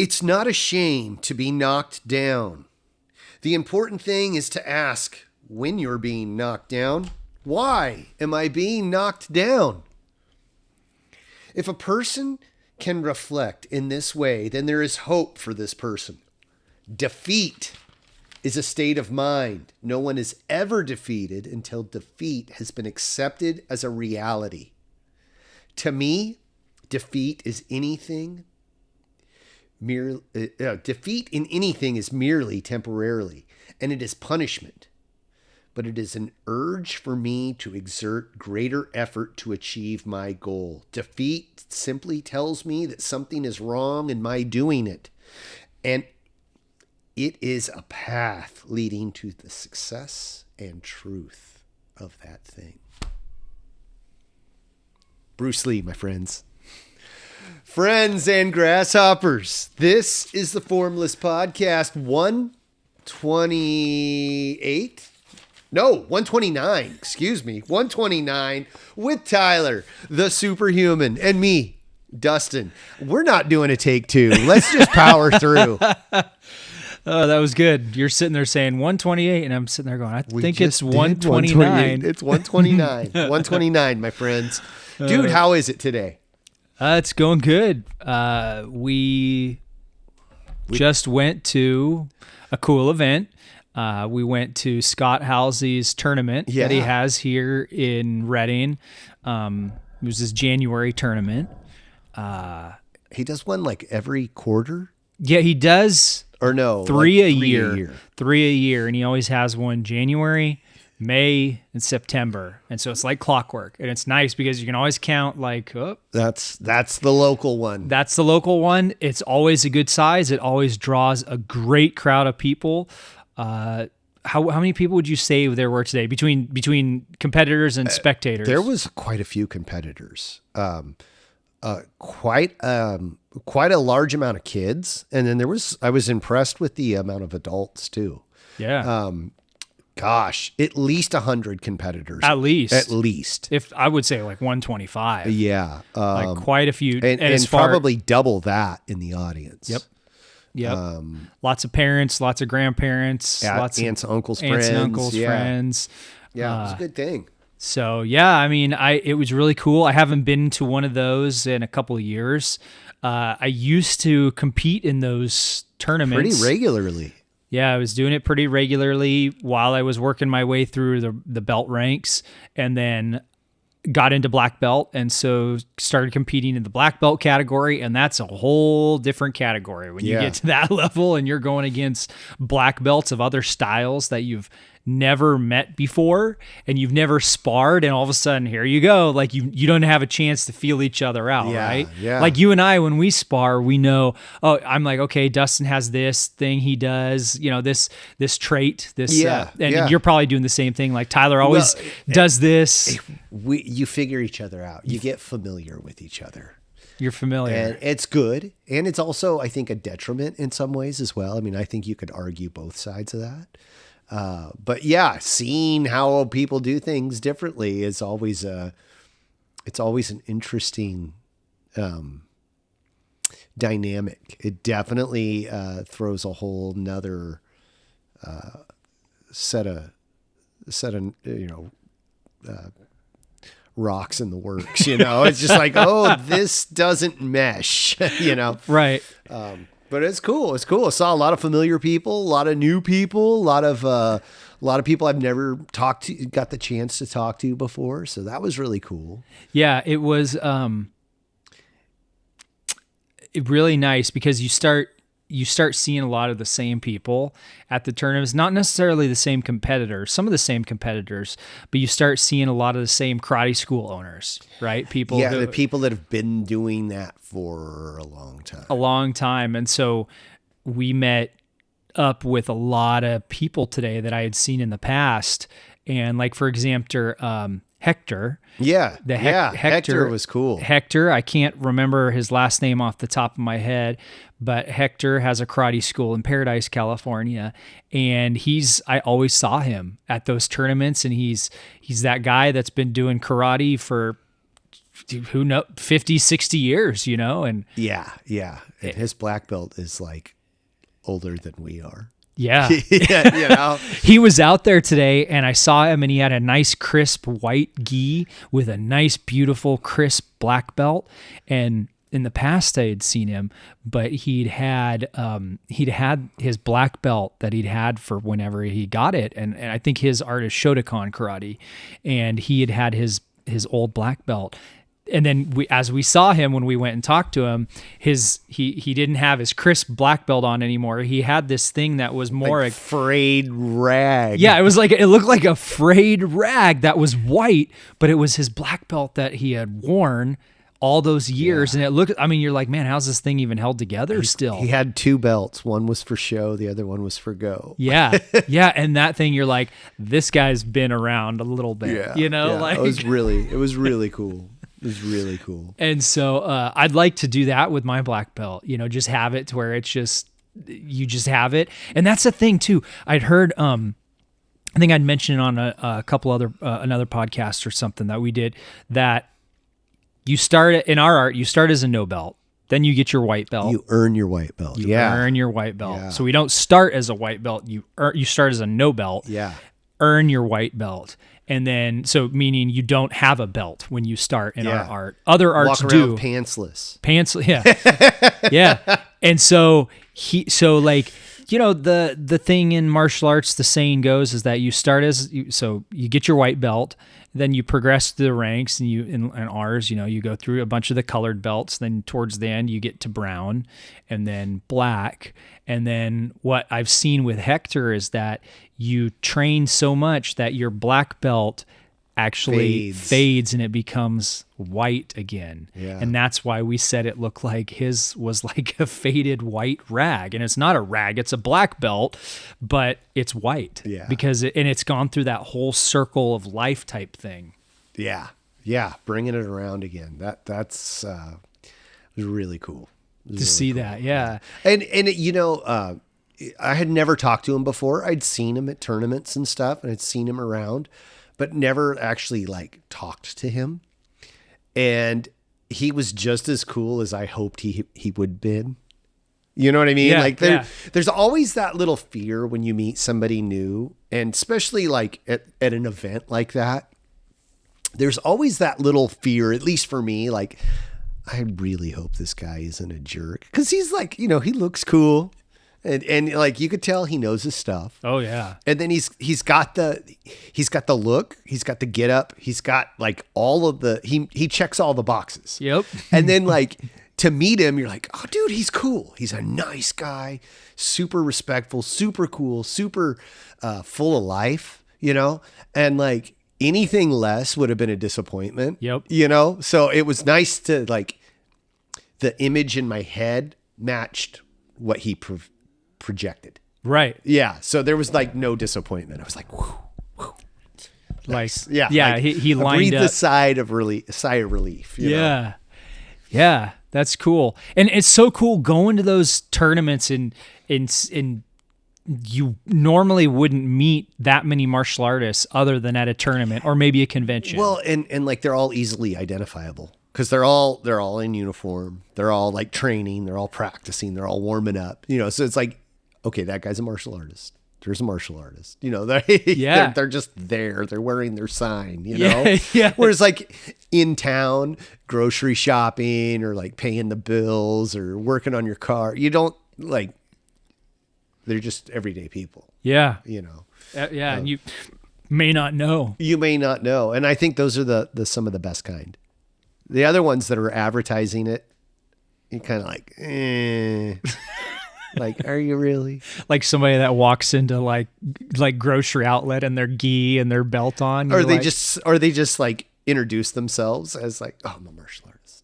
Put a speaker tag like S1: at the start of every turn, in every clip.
S1: It's not a shame to be knocked down. The important thing is to ask when you're being knocked down, why am I being knocked down? If a person can reflect in this way, then there is hope for this person. Defeat is a state of mind. No one is ever defeated until defeat has been accepted as a reality. To me, defeat in anything is merely temporarily, and it is punishment. But it is an urge for me to exert greater effort to achieve my goal. Defeat simply tells me that something is wrong in my doing it. And it is a path leading to the success and truth of that thing. Bruce Lee, my friends. Friends and grasshoppers, this is the Formless Podcast 128. No, 129, excuse me, 129 with Tyler, the superhuman, and me, Dustin. We're not doing a take two. Let's just power through.
S2: Oh, that was good. You're sitting there saying 128, and I'm sitting there going, I think it's 129.
S1: It's 129. 129, my friends. Dude, how is it today?
S2: It's going good. We just went to a cool event. We went to Scott Halsey's tournament that he has here in Reading. It was his January tournament.
S1: He does one like every quarter?
S2: Yeah, he does.
S1: Or no,
S2: three
S1: like
S2: a year. 3 a year. And he always has one January, May, and September. And so it's like clockwork. And it's nice because you can always count like, oh.
S1: That's the local one.
S2: That's the local one. It's always a good size. It always draws a great crowd of people. How many people would you say there were today between competitors and spectators?
S1: There was quite a few competitors. Quite a large amount of kids, and then I was impressed with the amount of adults too.
S2: Yeah.
S1: Gosh, at least 100 competitors.
S2: At least.
S1: If
S2: I would say like 125.
S1: Yeah.
S2: Like quite a few,
S1: and probably double that in the audience.
S2: Yep. Lots of parents, lots of grandparents, lots
S1: aunts,
S2: of
S1: uncles,
S2: friends.
S1: friends.
S2: Yeah,
S1: it was a good thing.
S2: So yeah, I mean, it was really cool. I haven't been to one of those in a couple of years. I used to compete in those tournaments
S1: pretty regularly.
S2: Yeah, I was doing it pretty regularly while I was working my way through the belt ranks, and then got into black belt, and so started competing in the black belt category, and that's a whole different category when you get to that level and you're going against black belts of other styles that you've never met before and you've never sparred, and all of a sudden here you go, like you don't have a chance to feel each other out, right?
S1: Yeah.
S2: Like you and I, when we spar, we know, oh, I'm like, okay, Dustin has this thing he does, this trait, and you're probably doing the same thing. Like Tyler always does this.
S1: You figure each other out. You get familiar with each other.
S2: You're familiar.
S1: And it's good. And it's also, I think, a detriment in some ways as well. I mean, I think you could argue both sides of that. But yeah, seeing how people do things differently is always it's always an interesting dynamic. It definitely throws a whole nother set of rocks in the works. It's just like, oh, this doesn't mesh.
S2: Right.
S1: But it's cool. It's cool. I saw a lot of familiar people, a lot of new people, a lot of people I've never got the chance to talk to before. So that was really cool.
S2: Yeah, it was really nice because you start seeing a lot of the same people at the tournaments, not necessarily the same competitors, some of the same competitors, but you start seeing a lot of the same karate school owners, right?
S1: The people that have been doing that for a long time. And so we met up with a lot of people today that I had seen in the past. And like, for example, Hector. Yeah. Hector was cool.
S2: Hector, I can't remember his last name off the top of my head, but Hector has a karate school in Paradise, California. And I always saw him at those tournaments, and he's that guy that's been doing karate for who know 50, 60 years, and
S1: yeah. And his black belt is like older than we are.
S2: yeah.
S1: Yeah,
S2: He was out there today and I saw him and he had a nice crisp white gi with a nice, beautiful, crisp black belt. And in the past I had seen him, but he'd had his black belt that he'd had for whenever he got it. And I think his art is Shotokan karate, and he had his old black belt. And then as we saw him when we went and talked to him, he didn't have his crisp black belt on anymore. He had this thing that was more
S1: like frayed rag.
S2: Yeah, it looked like a frayed rag that was white, but it was his black belt that he had worn all those years. And it looked, you're like, man, how's this thing even held together still?
S1: He had two belts. One was for show, the other one was for go.
S2: Yeah. Yeah. And that thing, you're like, this guy's been around a little bit, like
S1: it was really cool. It was really cool.
S2: And so I'd like to do that with my black belt, just have it to where it's just, you just have it. And that's the thing too. I'd heard, I think I'd mentioned on a couple other, another podcast or something that we did, that you start in our art, you start as a no belt, then you get your white belt.
S1: You earn your white belt.
S2: You earn your white belt. Yeah. So we don't start as a white belt. You start as a no belt.
S1: Yeah.
S2: Earn your white belt. And then, so meaning you don't have a belt when you start in our art. Other arts
S1: walk
S2: do.
S1: Around pantsless.
S2: Yeah. Yeah. And so the thing in martial arts, the saying goes is that you start so you get your white belt, then you progress through the ranks, and in ours, you go through a bunch of the colored belts. Then towards the end, you get to brown, and then black. And then what I've seen with Hector is that you train so much that your black belt actually fades and it becomes white again. Yeah. And that's why we said it looked like his was like a faded white rag. And it's not a rag, it's a black belt, but it's white.
S1: Yeah.
S2: Because it's gone through that whole circle of life type thing.
S1: Yeah. Yeah. Bringing it around again. That's was really cool.
S2: To see cool. That. Yeah.
S1: And I had never talked to him before. I'd seen him at tournaments and stuff, and I'd seen him around, but never actually talked to him. And he was just as cool as I hoped he would been. You know what I mean?
S2: Yeah,
S1: there's always that little fear when you meet somebody new, and especially at an event like that, there's always that little fear, at least for me, I really hope this guy isn't a jerk. 'Cause he's he looks cool. And you could tell he knows his stuff.
S2: Oh yeah.
S1: And then he's got the look, he's got the get up, he's got all of the he checks all the boxes.
S2: Yep.
S1: And then to meet him, you're like, oh dude, he's cool. He's a nice guy, super respectful, super cool, super full of life, and anything less would have been a disappointment.
S2: Yep.
S1: So it was nice to the image in my head matched what he projected.
S2: Right.
S1: Yeah. So there was no disappointment. I was like, whew, whew. Nice. Yeah.
S2: Yeah. He lined
S1: breathed
S2: up.
S1: a sigh of relief. You know?
S2: Yeah. That's cool. And it's so cool going to those tournaments and you normally wouldn't meet that many martial artists other than at a tournament or maybe a convention.
S1: Well, and they're all easily identifiable. Because they're all in uniform. They're all training. They're all practicing. They're all warming up. So it's okay, that guy's a martial artist. There's a martial artist. They're just there. They're wearing their sign.
S2: Yeah.
S1: Whereas in town, grocery shopping or paying the bills or working on your car, you don't they're just everyday people.
S2: Yeah.
S1: And
S2: you may not know.
S1: You may not know, and I think those are the some of the best kind. The other ones that are advertising it, you're kind of are you really?
S2: Somebody that walks into grocery outlet and their gi and their belt on.
S1: Or they just introduce themselves as oh, I'm a martial artist.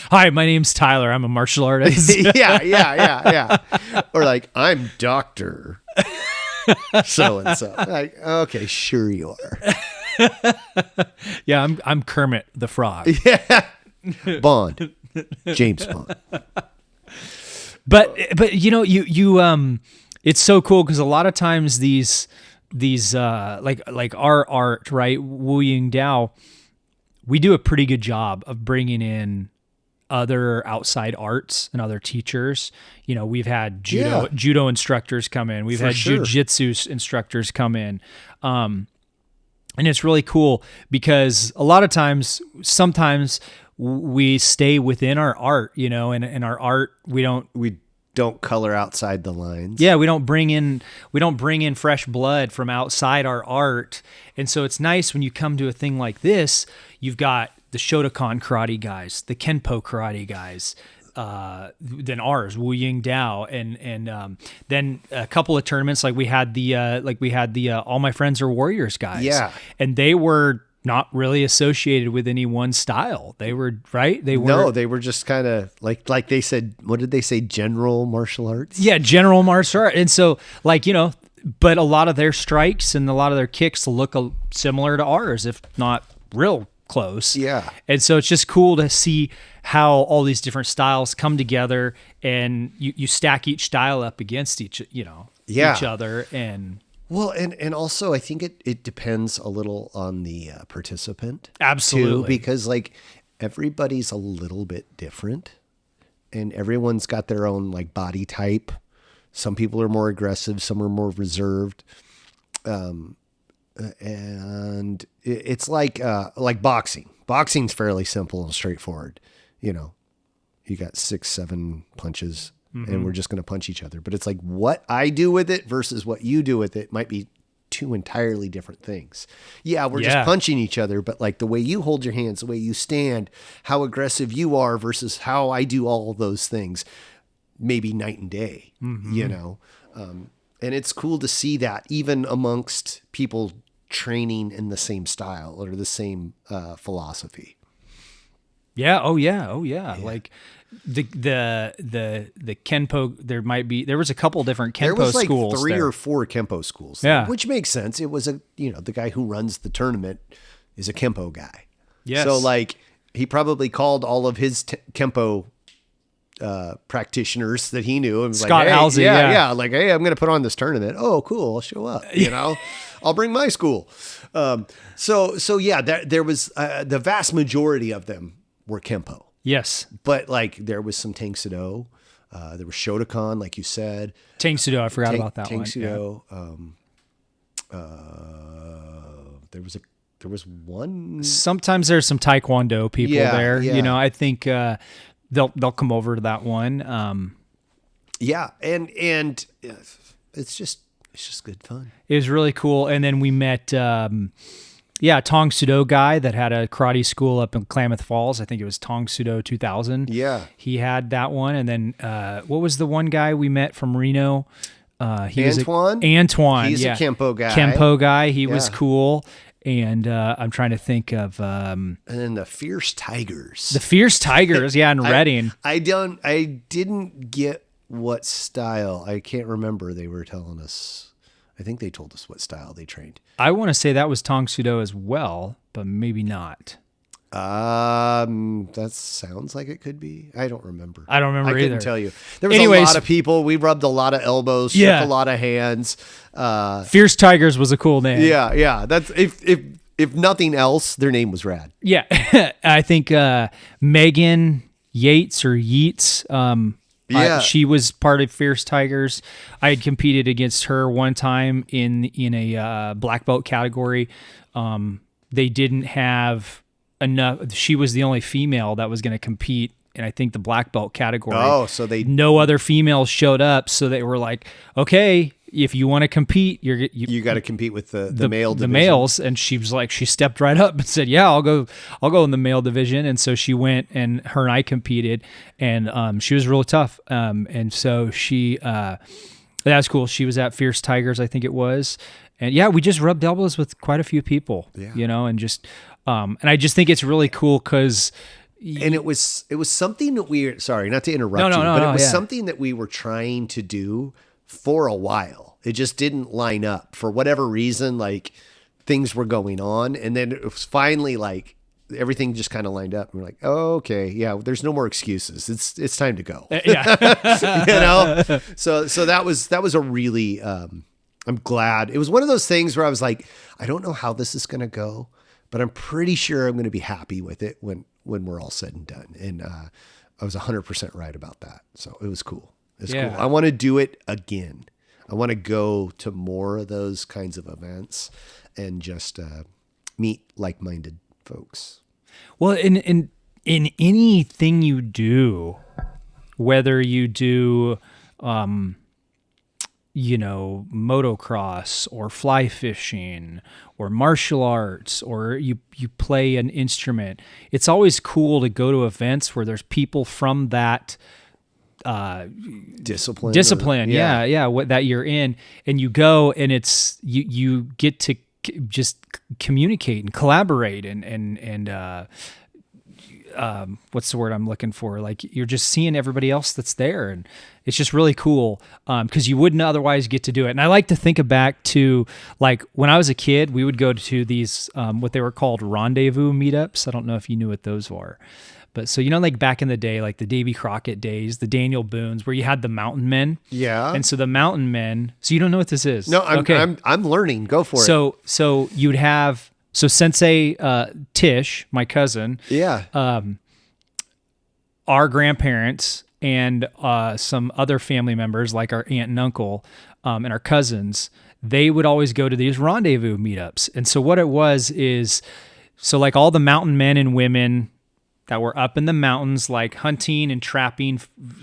S2: Hi, my name's Tyler. I'm a martial artist.
S1: Yeah. Or I'm Dr. So-and-so. Okay, sure you are.
S2: Yeah, I'm Kermit the Frog.
S1: Yeah, Bond, James Bond.
S2: But you it's so cool because a lot of times these our art, right, Wu Ying Dao, we do a pretty good job of bringing in other outside arts and other teachers. You know, we've had judo instructors come in. We've had jujitsu instructors come in. And it's really cool because a lot of times, sometimes we stay within our art, you know, and our art, we don't
S1: color outside the lines.
S2: Yeah, we don't bring in fresh blood from outside our art. And so it's nice when you come to a thing like this, you've got the Shotokan karate guys, the Kenpo karate guys, then ours, Wu Ying Dao, and then a couple of tournaments like we had the All My Friends Are Warriors guys.
S1: Yeah.
S2: And they were not really associated with any one style. They were, right? They
S1: were just kind of like they said, what did they say? General martial arts?
S2: Yeah, general martial art. And so, like, you know, but a lot of their strikes and a lot of their kicks look similar to ours, if not real close.
S1: Yeah.
S2: And so it's just cool to see how all these different styles come together, and you stack each style up against each other. And
S1: well, and also I think it depends a little on the participant.
S2: Absolutely.
S1: Too, because like everybody's a little bit different and everyone's got their own like body type. Some people are more aggressive, some are more reserved. And it's like boxing. Boxing's fairly simple and straightforward. You know, you got 6-7 punches and we're just going to punch each other. But it's like what I do with it versus what you do with it might be two entirely different things. Yeah, we're just punching each other, but like the way you hold your hands, the way you stand, how aggressive you are versus how I do all of those things, maybe night and day, you know? And it's cool to see that even amongst people training in the same style or the same philosophy.
S2: Yeah. Oh yeah. Like the Kenpo, there was a couple different Kenpo
S1: there was like
S2: schools.
S1: 3 or 4 Kenpo schools.
S2: Yeah.
S1: Which makes sense. It was the guy who runs the tournament is a Kenpo guy.
S2: Yes.
S1: So like he probably called all of his Kenpo practitioners that he knew and was
S2: Scott
S1: like, hey,
S2: Halsey,
S1: like, hey, I'm going to put on this tournament. Oh, cool. I'll show up. You know, I'll bring my school. So yeah, there was the vast majority of them were Kenpo.
S2: Yes.
S1: But like there was some Tang Soo Do, there was Shotokan, like you said.
S2: Tang Soo Do, I forgot about that
S1: Tang
S2: one.
S1: Soo Do. There was one.
S2: Sometimes there's some Taekwondo people there.
S1: Yeah.
S2: You know, I think they'll come over to that one.
S1: Yeah, and it's just good fun.
S2: It was really cool. And then we met Tong Soo Do guy that had a karate school up in Klamath Falls. I think it was Tong Soo Do 2000.
S1: Yeah.
S2: He had that one. And then what was the one guy we met from Reno?
S1: Antoine?
S2: Antoine.
S1: He's a Kenpo guy.
S2: Kenpo guy. He was cool. And I'm trying to think of...
S1: and then the Fierce Tigers.
S2: The Fierce Tigers, in Reading.
S1: I didn't get what style. I can't remember. They were telling us. I think they told us what style they trained.
S2: I want to say that was Tong Soo Do as well, but maybe not.
S1: That sounds like it could be. I don't remember.
S2: I don't remember
S1: I
S2: either.
S1: couldn't tell you. There was a lot of people. We rubbed a lot of elbows, shook a lot of hands.
S2: Fierce Tigers was a cool name.
S1: Yeah. That's if nothing else, their name was rad.
S2: Yeah. I think Megan Yates or Yeats, she was part of Fierce Tigers. I had competed against her one time in a black belt category. They didn't have enough. She was the only female that was going to compete in, I think, the black belt category.
S1: Oh, so
S2: no other females showed up. So they were like, okay, if you want to compete, you
S1: got to compete with the male division.
S2: The males. And she was like, she stepped right up and said, yeah, I'll go in the male division. And so she went, and her and I competed, and she was really tough. And so she, that's cool. She was at Fierce Tigers, I think it was. And yeah, we just rubbed elbows with quite a few people, you know, and just, and I just think it's really cool because.
S1: And it was something that sorry, not to interrupt you, but it was something that we were trying to do for a while. It just didn't line up for whatever reason, like things were going on. And then it was finally like everything just kind of lined up. And we're like, oh, okay. Yeah. There's no more excuses. It's time to go.
S2: Yeah.
S1: You know? So that was a really, I'm glad. It was one of those things where I was like, I don't know how this is going to go, but I'm pretty sure I'm going to be happy with it when we're all said and done. And I was 100% right about that. So it was cool. It's cool. I want to do it again. I want to go to more of those kinds of events and just meet like-minded folks.
S2: Well, in anything you do, whether you do, motocross or fly fishing or martial arts, or you play an instrument, it's always cool to go to events where there's people from that discipline that you're in, and you go, and it's you get to just communicate and collaborate and what's the word I'm looking for? Like, you're just seeing everybody else that's there, and it's just really cool because you wouldn't otherwise get to do it. And I like to think back to, like, when I was a kid, we would go to these what they were called rendezvous meetups. I don't know if you knew what those were. But so, like back in the day, like the Davy Crockett days, the Daniel Boones, where you had the mountain men.
S1: Yeah.
S2: And so the mountain men, so you don't know what this is.
S1: No, I'm learning. Go for it.
S2: So you'd have, Sensei Tish, my cousin.
S1: Yeah.
S2: Our grandparents and some other family members, like our aunt and uncle, and our cousins, they would always go to these rendezvous meetups. And so what it was is, like all the mountain men and women that were up in the mountains, like hunting and trapping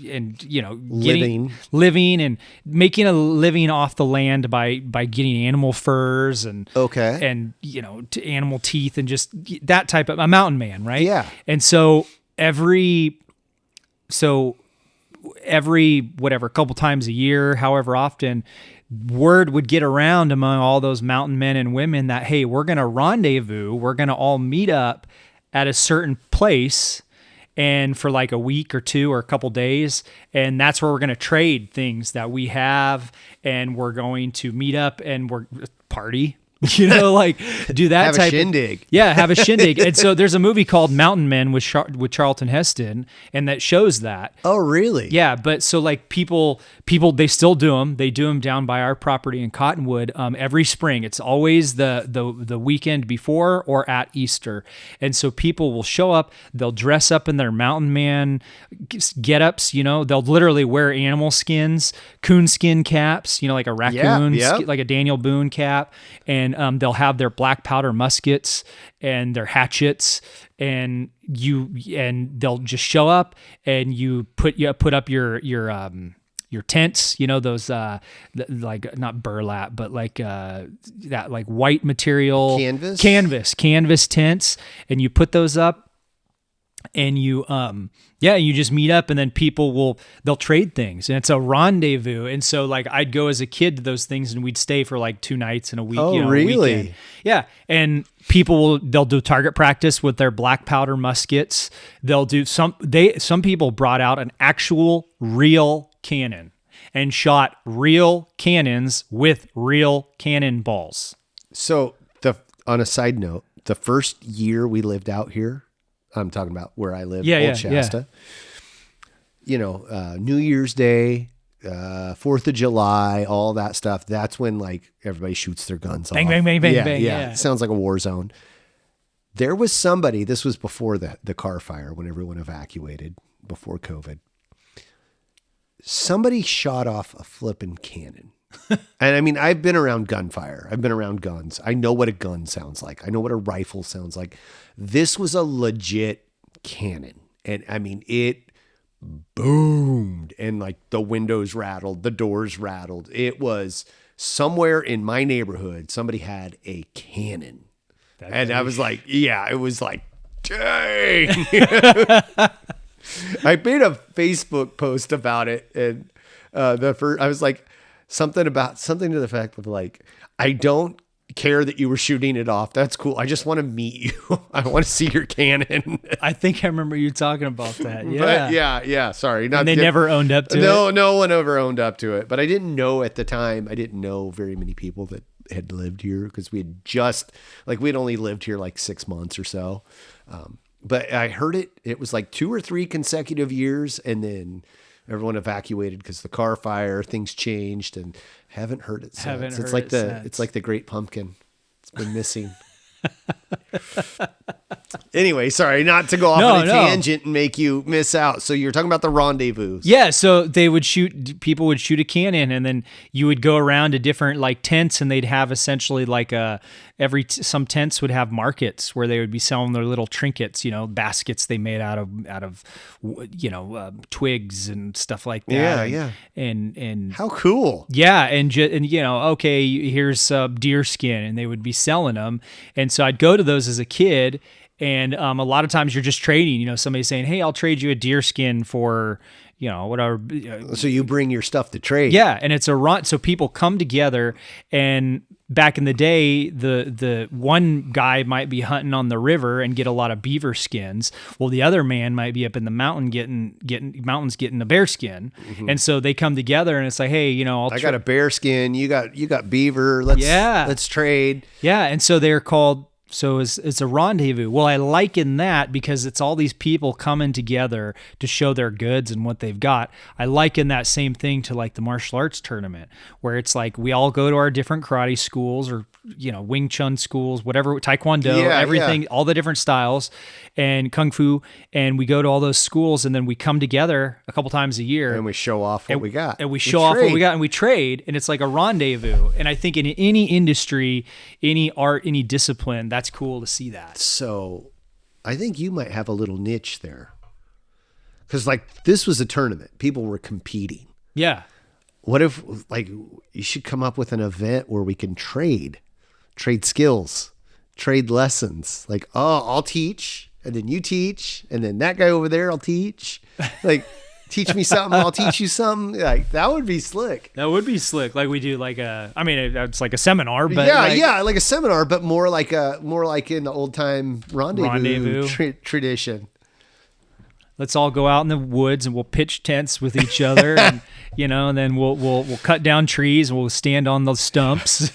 S2: and, living and making a living off the land by getting animal furs and, animal teeth and just that type of a mountain man. Right.
S1: Yeah.
S2: And so every whatever, couple times a year, however often, word would get around among all those mountain men and women that, hey, we're going to rendezvous. We're going to all meet up at a certain place, and for like a week or two or a couple days, and that's where we're going to trade things that we have, and we're going to meet up and we're party, like do that
S1: have
S2: type
S1: a shindig.
S2: Have a shindig. And so there's a movie called Mountain Men with Charlton Heston, and that shows that.
S1: Oh, really?
S2: Yeah, but so like people they still do them. They do them down by our property in Cottonwood every spring. It's always the weekend before or at Easter. And so people will show up, they'll dress up in their mountain man get-ups, they'll literally wear animal skins, coon skin caps, like a raccoon, like a Daniel Boone cap, and they'll have their black powder muskets and their hatchets, and they'll just show up, and you put up your tents, those like not burlap, but like that like white material canvas tents, and you put those up, and you you just meet up, and then they'll trade things, and it's a rendezvous. And so like I'd go as a kid to those things, and we'd stay for like 2 nights in a week.
S1: Oh, really?
S2: A weekend. Yeah. And they'll do target practice with their black powder muskets. They'll do some people brought out an actual real cannon and shot real cannons with real cannonballs.
S1: So on a side note, the first year we lived out here, I'm talking about where I live, Old Shasta. New Year's Day, 4th of July, all that stuff. That's when like everybody shoots their guns off.
S2: Bang, bang, bang, bang, bang.
S1: Yeah. It sounds like a war zone. There was somebody, this was before the car fire, when everyone evacuated before COVID. Somebody shot off a flipping cannon. And I mean, I've been around gunfire. I've been around guns. I know what a gun sounds like. I know what a rifle sounds like. This was a legit cannon. And I mean, it boomed, and like the windows rattled, the doors rattled. It was somewhere in my neighborhood, somebody had a cannon. I was like, it was like, dang. I made a Facebook post about it, and I was like, something to the fact of like, I don't care that you were shooting it off. That's cool. I just want to meet you. I want to see your cannon.
S2: I think I remember you talking about that. Yeah.
S1: But yeah. Sorry.
S2: And they never owned up to it?
S1: No one ever owned up to it. But I didn't know at the time, I didn't know very many people that had lived here, because we had only lived here like 6 months or so. But I heard it was like 2 or 3 consecutive years, and then everyone evacuated because the car fire, things changed, and haven't heard it since. It's like the Great Pumpkin. It's been missing. Anyway, sorry, not to go off on a tangent and make you miss out. So you're talking about the rendezvous.
S2: Yeah, so people would shoot a cannon, and then you would go around to different like tents, and they'd have essentially like some tents would have markets where they would be selling their little trinkets, baskets they made out of twigs and stuff like that.
S1: Yeah.
S2: And
S1: how cool.
S2: Yeah, and okay, here's deer skin, and they would be selling them, and so I'd go to those as a kid. And a lot of times you're just trading, somebody saying, hey, I'll trade you a deer skin for, whatever.
S1: So you bring your stuff to trade.
S2: Yeah. And it's so people come together, and back in the day, the one guy might be hunting on the river and get a lot of beaver skins. Well, the other man might be up in the mountain getting a bear skin. Mm-hmm. And so they come together, and it's like, hey,
S1: I got a bear skin. You got beaver. Let's trade.
S2: Yeah. And so they're called. So it's a rendezvous. Well, I liken that because it's all these people coming together to show their goods and what they've got. I liken that same thing to like the martial arts tournament, where it's like we all go to our different karate schools or Wing Chun schools, whatever, Taekwondo, everything, all the different styles, and Kung Fu, and we go to all those schools, and then we come together a couple times a year,
S1: and we show off what we got,
S2: and we trade, and it's like a rendezvous. And I think in any industry, any art, any discipline, that's cool to see that.
S1: So I think you might have a little niche there, because like this was a tournament, people were competing.
S2: Yeah.
S1: What if like you should come up with an event where we can trade skills, trade lessons. Like, I'll teach, and then you teach, and then that guy over there I'll teach. Like, teach me something, I'll teach you something. Like, that would be slick.
S2: That would be slick. Like we do it's like a seminar, but
S1: like a seminar, but more like in the old time rendezvous. Tradition.
S2: Let's all go out in the woods and we'll pitch tents with each other, and and then we'll cut down trees and we'll stand on those stumps.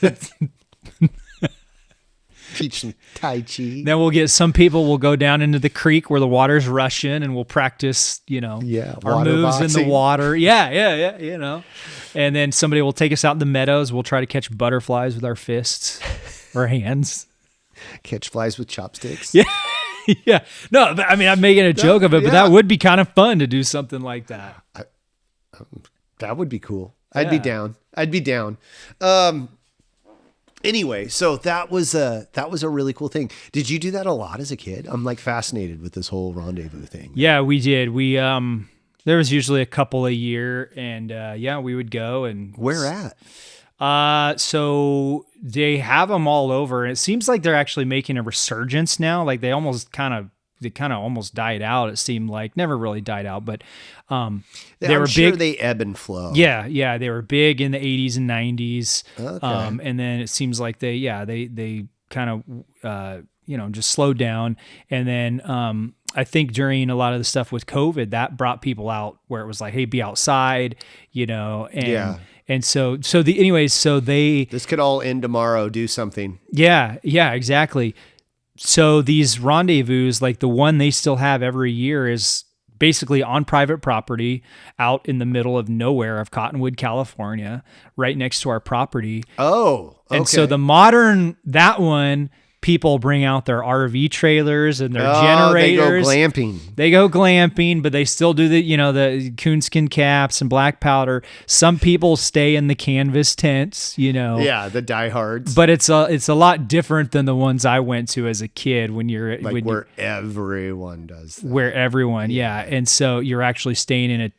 S1: Teach some Tai Chi.
S2: Then some people will go down into the creek where the water's rushing, and we'll practice, our moves boxing. In the water. Yeah. And then somebody will take us out in the meadows. We'll try to catch butterflies with our fists or hands.
S1: Catch flies with chopsticks.
S2: Yeah. Yeah. No, but, I mean, I'm making a joke of it, but that would be kind of fun to do something like that.
S1: That would be cool. I'd be down. Anyway, so that was a really cool thing. Did you do that a lot as a kid? I'm like fascinated with this whole rendezvous thing.
S2: Yeah, we did. We there was usually a couple a year, and we would go. And
S1: where at?
S2: So they have them all over, and it seems like they're actually making a resurgence now. Like they kind of almost died out. It seemed like never really died out, but they were big.
S1: They ebb and flow.
S2: Yeah, they were big in the 80s and 90s.
S1: Okay.
S2: And then it seems like they kind of just slowed down. And then I think during a lot of the stuff with COVID, that brought people out where it was like, hey, be outside, And so
S1: this could all end tomorrow. Do something.
S2: Yeah, exactly. So these rendezvous, like the one they still have every year, is basically on private property out in the middle of nowhere of Cottonwood, California, right next to our property.
S1: Oh, okay.
S2: And so that one, people bring out their RV trailers and their generators. They go glamping, but they still do the coonskin caps and black powder. Some people stay in the canvas tents,
S1: Yeah, the diehards.
S2: But it's a lot different than the ones I went to as a kid when
S1: everyone does that.
S2: Where everyone, yeah. And so you're actually staying in a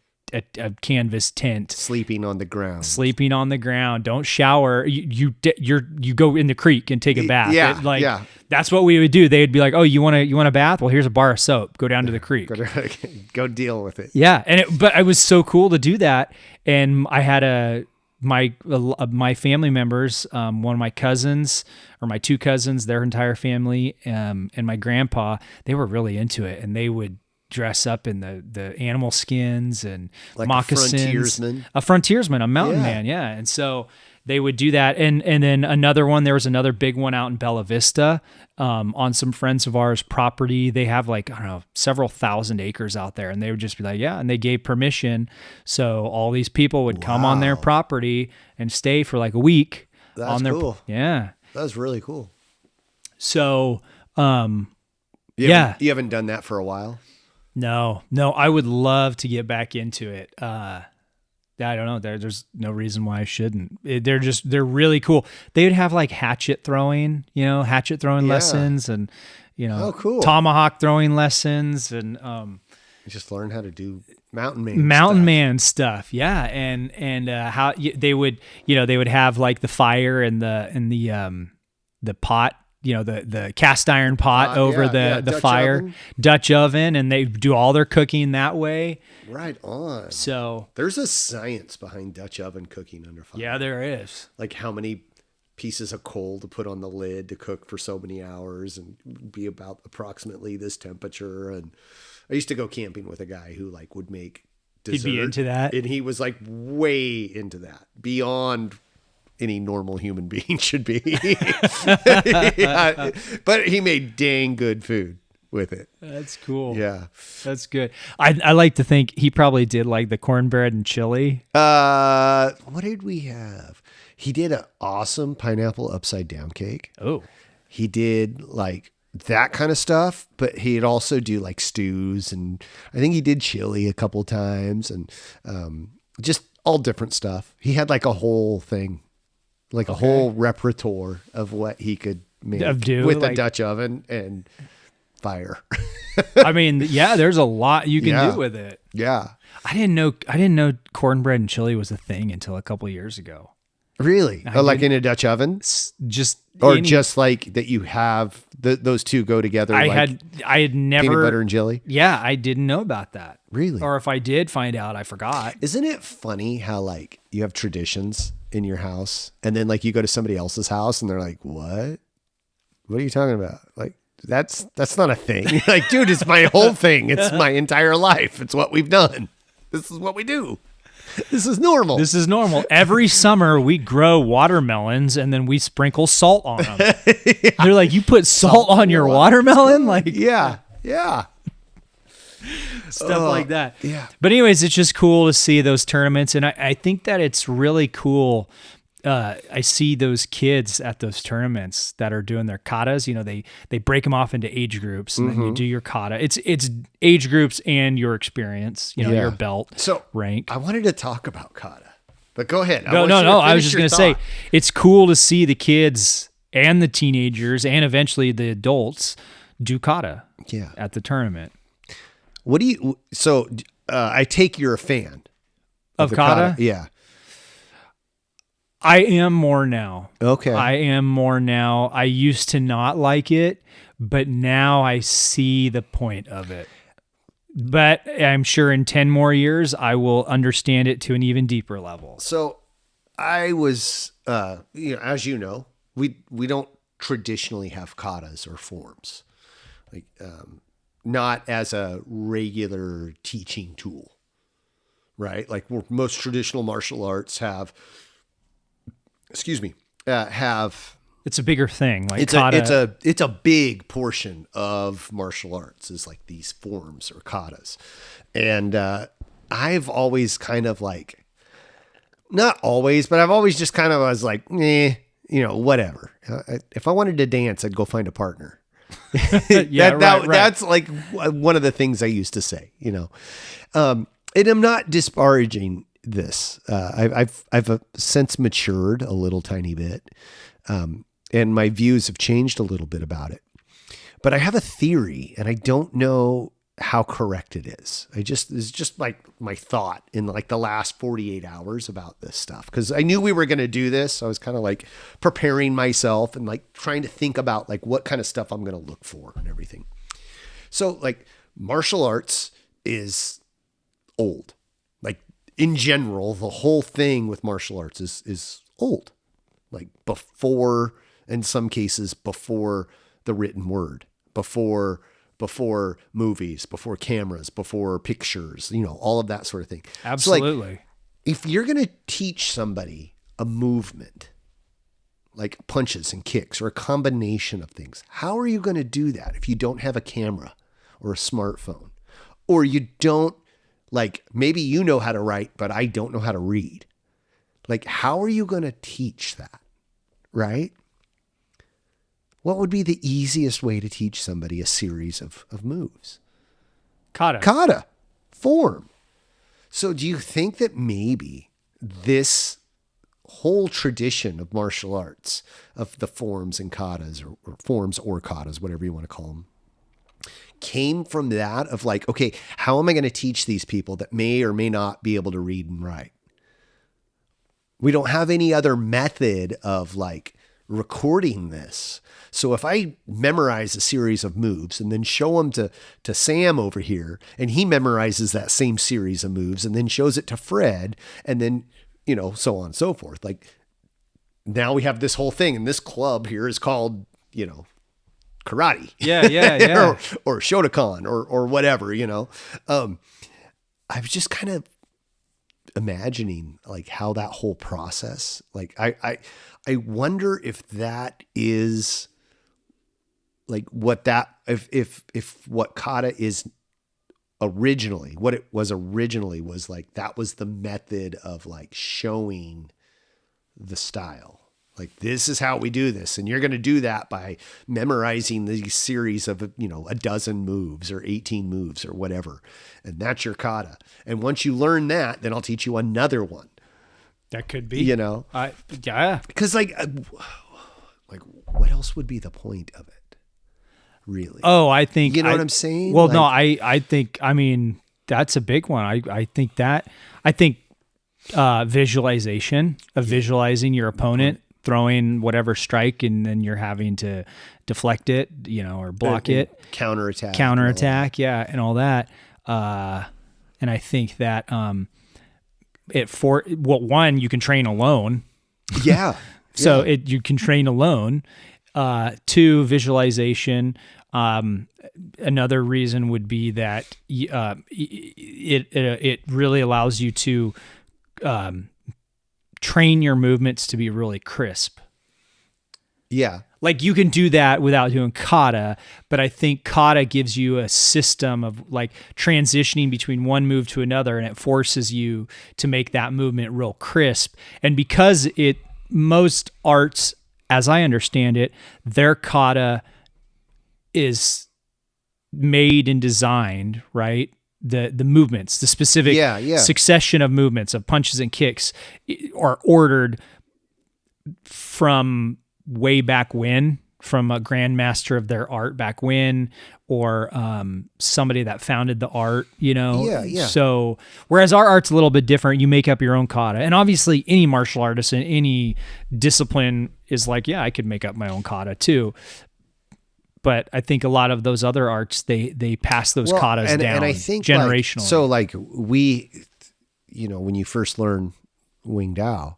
S2: canvas tent,
S1: sleeping on the ground.
S2: Don't shower. You go in the creek and take a bath.
S1: Yeah,
S2: that's what we would do. They'd be like, "Oh, you want a bath? Well, here's a bar of soap. Go down to the creek.
S1: Go deal with it."
S2: Yeah, but it was so cool to do that. And I had my family members, one of my cousins or my two cousins, their entire family, and my grandpa. They were really into it, and they would dress up in the animal skins and
S1: like
S2: moccasins. A frontiersman, a mountain man, yeah. And so they would do that. And then there was another big one out in Bella Vista on some friends of ours' property. They have several thousand acres out there, and they would just be like, yeah, and they gave permission. So all these people would come on their property and stay for like a week.
S1: That's cool.
S2: Yeah.
S1: That's really cool.
S2: So,
S1: You haven't done that for a while?
S2: no, I would love to get back into it. I don't know. There's no reason why I shouldn't. They're really cool. They would have like hatchet throwing lessons and,
S1: Oh, cool.
S2: tomahawk throwing lessons and,
S1: You just learn how to do mountain
S2: man stuff. Yeah. And how they would have like the fire and the pot, the cast iron pot over the
S1: Dutch
S2: fire,
S1: oven.
S2: Dutch oven, and they do all their cooking that way.
S1: Right on.
S2: So
S1: There's a science behind Dutch oven cooking under fire.
S2: yeah, there is.
S1: Like how many pieces of coal to put on the lid to cook for so many hours and be about approximately this temperature. And I used to go camping with a guy who like would make dessert.
S2: He'd be into that.
S1: And he was like way into that, beyond any normal human being should be. Yeah, but he made dang good food with it.
S2: That's cool.
S1: Yeah.
S2: That's good. I like to think he probably did like the cornbread and chili.
S1: What did we have? He did an awesome pineapple upside down cake.
S2: Oh,
S1: He did like that kind of stuff, but he'd also do like stews, and I think he did chili a couple times, and just all different stuff. He had like a whole thing, like a whole repertoire of what he could make with a Dutch oven and fire.
S2: I mean, yeah, there's a lot you can do with it.
S1: Yeah.
S2: I didn't know cornbread and chili was a thing until a couple of years ago.
S1: Really? Like in a Dutch oven?
S2: Just
S1: like that you have those two go together.
S2: I had never
S1: peanut butter and jelly.
S2: Yeah, I didn't know about that.
S1: Really?
S2: Or if I did find out, I forgot.
S1: Isn't it funny how like you have traditions in your house and then like you go to somebody else's house and they're like, what are you talking about? Like, that's not a thing. Like, dude, it's my whole thing. It's my entire life. It's what we've done. This is what we do. This is normal.
S2: Every summer we grow watermelons and then we sprinkle salt on them. Yeah. They're like, you put salt on your watermelon? Like,
S1: yeah.
S2: Stuff like that.
S1: Yeah.
S2: But anyways, it's just cool to see those tournaments. And I think that it's really cool. I see those kids at those tournaments that are doing their katas. They break them off into age groups, and then you do your kata. It's age groups and your experience. Your belt rank.
S1: I wanted to talk about kata, but go ahead.
S2: No. I was just going to say it's cool to see the kids and the teenagers and eventually the adults do kata.
S1: Yeah.
S2: At the tournament.
S1: What do you? So I take you're a fan
S2: of kata.
S1: Yeah.
S2: I am more now.
S1: Okay.
S2: I am more now. I used to not like it, but now I see the point of it. But I'm sure in 10 more years, I will understand it to an even deeper level.
S1: So I was, as you know, we don't traditionally have katas or forms, like not as a regular teaching tool, right? Like most traditional martial arts have
S2: it's a bigger thing. Like
S1: it's a big portion of martial arts is like these forms or katas. And I've always kind of like, not always, but I've always just kind of was like, whatever. If I wanted to dance, I'd go find a partner. That's like one of the things I used to say, and I'm not disparaging this. I've since matured a little tiny bit. And my views have changed a little bit about it, but I have a theory and I don't know how correct it is. It's just like my thought in like the last 48 hours about this stuff. Cause I knew we were going to do this. I was kind of like preparing myself and like trying to think about like what kind of stuff I'm going to look for and everything. So like martial arts is old. Like in general, the whole thing with martial arts is old. Like before, in some cases, before the written word, before movies, before cameras, before pictures, all of that sort of thing.
S2: Absolutely.
S1: So like, if you're going to teach somebody a movement, like punches and kicks or a combination of things, how are you going to do that if you don't have a camera or a smartphone, or you don't, like, maybe you know how to write, but I don't know how to read? Like, how are you going to teach that? Right? What would be the easiest way to teach somebody a series of moves?
S2: Kata.
S1: Kata. Form. So do you think that maybe this whole tradition of martial arts, of the forms and katas, or forms or katas, whatever you want to call them, came from that of like, okay, how am I going to teach these people that may or may not be able to read and write? We don't have any other method of like recording this. So if I memorize a series of moves and then show them to Sam over here, and he memorizes that same series of moves and then shows it to Fred, and then, you know, so on and so forth. Like now we have this whole thing, and this club here is called, you know, karate.
S2: Yeah.
S1: or Shotokan or whatever, you know. I was just kind of imagining like how that whole process, like I wonder if that is like what that, if what kata is originally, what it was originally was like, that was the method of like showing the style. Like, this is how we do this. And you're going to do that by memorizing these series of, you know, a dozen moves or 18 moves or whatever. And that's your kata. And once you learn that, then I'll teach you another one.
S2: That could be,
S1: you know,
S2: yeah.
S1: Because like what else would be the point of it? Really?
S2: Oh, I think,
S1: you know what I'm saying?
S2: Well,
S1: like,
S2: no, I think, I mean, that's a big one. I think visualization of visualizing your opponent throwing whatever strike, and then you're having to deflect it, you know, or block it, counterattack, yeah, and all that. And I think that one, you can train alone.
S1: Yeah.
S2: So you can train alone. Two, visualization. Another reason would be that it really allows you to train your movements to be really crisp.
S1: Yeah.
S2: Like you can do that without doing kata, but I think kata gives you a system of like transitioning between one move to another, and it forces you to make that movement real crisp. And because most arts, as I understand it, their kata is made and designed, right? The movements, the specific succession of movements of punches and kicks are ordered from way back when, from a grandmaster of their art back when, or somebody that founded the art, you know?
S1: Yeah.
S2: So whereas our art's a little bit different, you make up your own kata. And obviously any martial artist in any discipline is like, yeah, I could make up my own kata too. But I think a lot of those other arts, they pass those katas down,
S1: and I think
S2: generationally.
S1: Like, so like we, you know, when you first learn Wing Dao,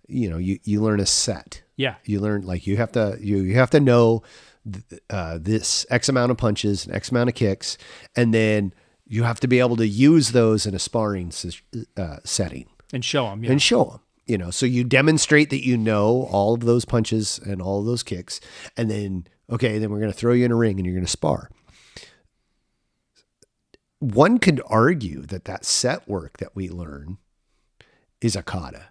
S1: you know, you learn a set.
S2: Yeah.
S1: You learn, like, you have to know this X amount of punches and X amount of kicks. And then you have to be able to use those in a sparring setting.
S2: And show them. Yeah.
S1: And show them. You know, so you demonstrate that you know all of those punches and all of those kicks. And then, okay, then we're going to throw you in a ring and you're going to spar. One could argue that set work that we learn is a kata.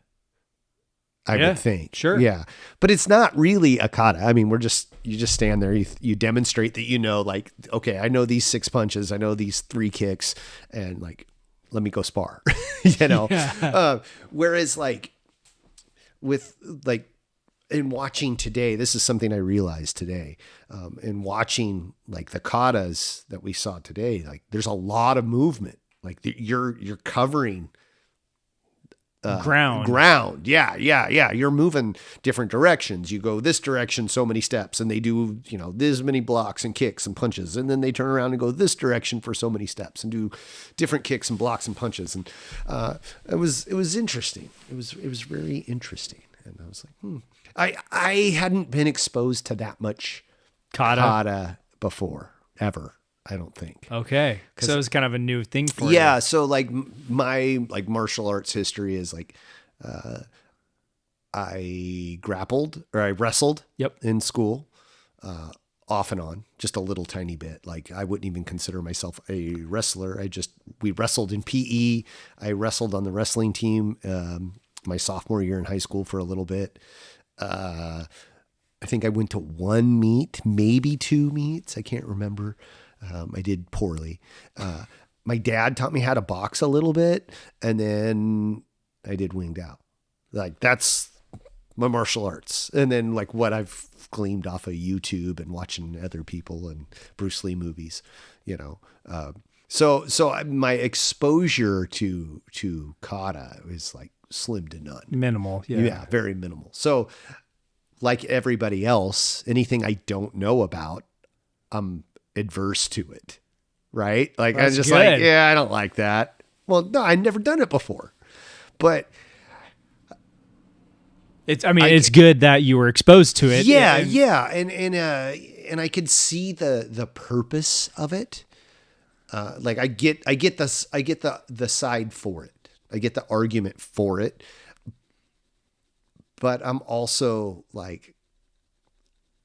S1: I would think.
S2: Sure.
S1: Yeah. But it's not really a kata. I mean, you just stand there, you demonstrate that, you know, like, okay, I know these 6 punches, I know these 3 kicks, and like, let me go spar, you know? Yeah. Whereas like with like, in watching today, this is something I realized today, in watching like the katas that we saw today, like there's a lot of movement. Like you're covering ground. Yeah. You're moving different directions. You go this direction so many steps, and they do, you know, this many blocks and kicks and punches, and then they turn around and go this direction for so many steps and do different kicks and blocks and punches. And it was interesting. It was very interesting. And I was like, I hadn't been exposed to that much kata before, ever. I don't think.
S2: Okay. So it was kind of a new thing for you.
S1: Yeah. So like my like martial arts history is like, I grappled or I wrestled in school, off and on, just a little tiny bit. Like I wouldn't even consider myself a wrestler. We wrestled in PE. I wrestled on the wrestling team, my sophomore year in high school for a little bit. I think I went to 1 meet, maybe 2 meets. I can't remember. I did poorly. My dad taught me how to box a little bit, and then I did winged out. Like, that's my martial arts. And then like what I've gleaned off of YouTube and watching other people and Bruce Lee movies, you know. So my exposure to kata is like slim to none.
S2: Minimal.
S1: Yeah, very minimal. So like everybody else, anything I don't know about, I'm adverse to it. Right? Like,
S2: That's
S1: I'm just
S2: good.
S1: like, yeah, I don't like that. Well, no, I've never done it before. But
S2: it's good that you were exposed to it.
S1: yeah, and I could see the purpose of it. Like I get the side for it. I get the argument for it. But I'm also like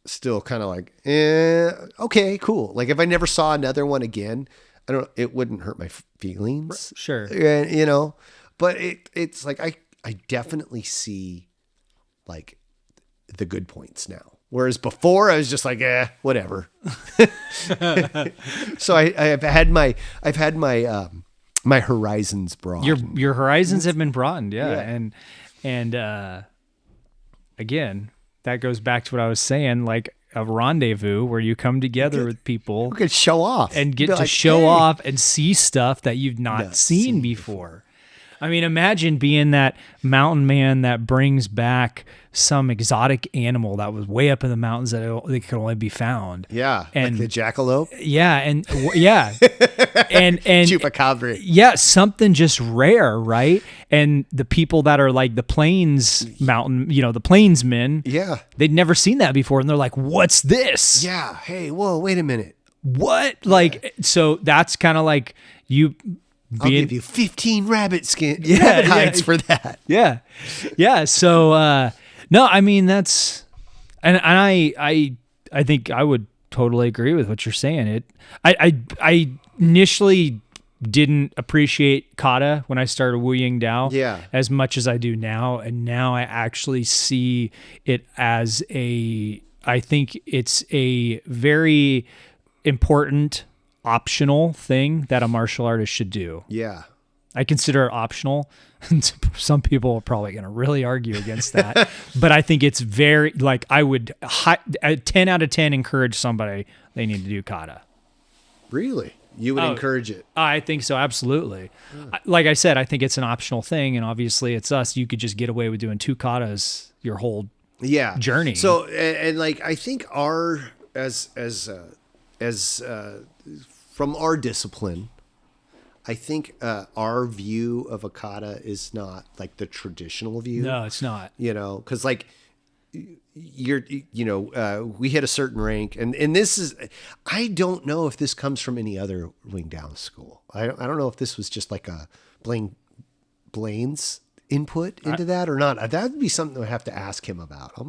S1: still kind of like, okay, cool. Like if I never saw another one again, it wouldn't hurt my feelings.
S2: Sure.
S1: You know, but it's like, I definitely see like the good points now. Whereas before I was just like, whatever. So I've had my my horizons broadened.
S2: Your horizons have been broadened. Yeah. And again, that goes back to what I was saying, like a rendezvous where you come together with people.
S1: We could show off.
S2: And get to
S1: like,
S2: show
S1: hey.
S2: off and see stuff that you've not seen before. I mean, imagine being that mountain man that brings back some exotic animal that was way up in the mountains that it could only be found.
S1: Yeah,
S2: and
S1: like the jackalope.
S2: Yeah, and
S1: Chupacabra.
S2: Yeah, something just rare, right? And the people that are like the plains mountain, the plainsmen.
S1: Yeah,
S2: they'd never seen that before, and they're like, "What's this?"
S1: Yeah. Hey, whoa, wait a minute.
S2: What? Like, so that's kind of like you.
S1: I'll give you 15 rabbit hides for that.
S2: Yeah. Yeah. So, no, I mean, that's, and I think I would totally agree with what you're saying. I initially didn't appreciate kata when I started Wu Ying Dao as much as I do now. And now I actually see it as I think it's a very important optional thing that a martial artist should do.
S1: Yeah.
S2: I consider it optional. Some people are probably going to really argue against that, but I think it's very, like, I would 10 out of 10 encourage somebody, they need to do kata.
S1: Really? You would encourage it?
S2: I think so. Absolutely. Like I said, I think it's an optional thing, and obviously it's us. You could just get away with doing 2 katas your whole journey.
S1: So, and like, I think as from our discipline, I think our view of a kata is not like the traditional view.
S2: No, it's not.
S1: Because like we hit a certain rank, and this is, I don't know if this comes from any other Wing Down school. I don't know if this was just like a Blaine's input into that or not. That would be something I have to ask him about. I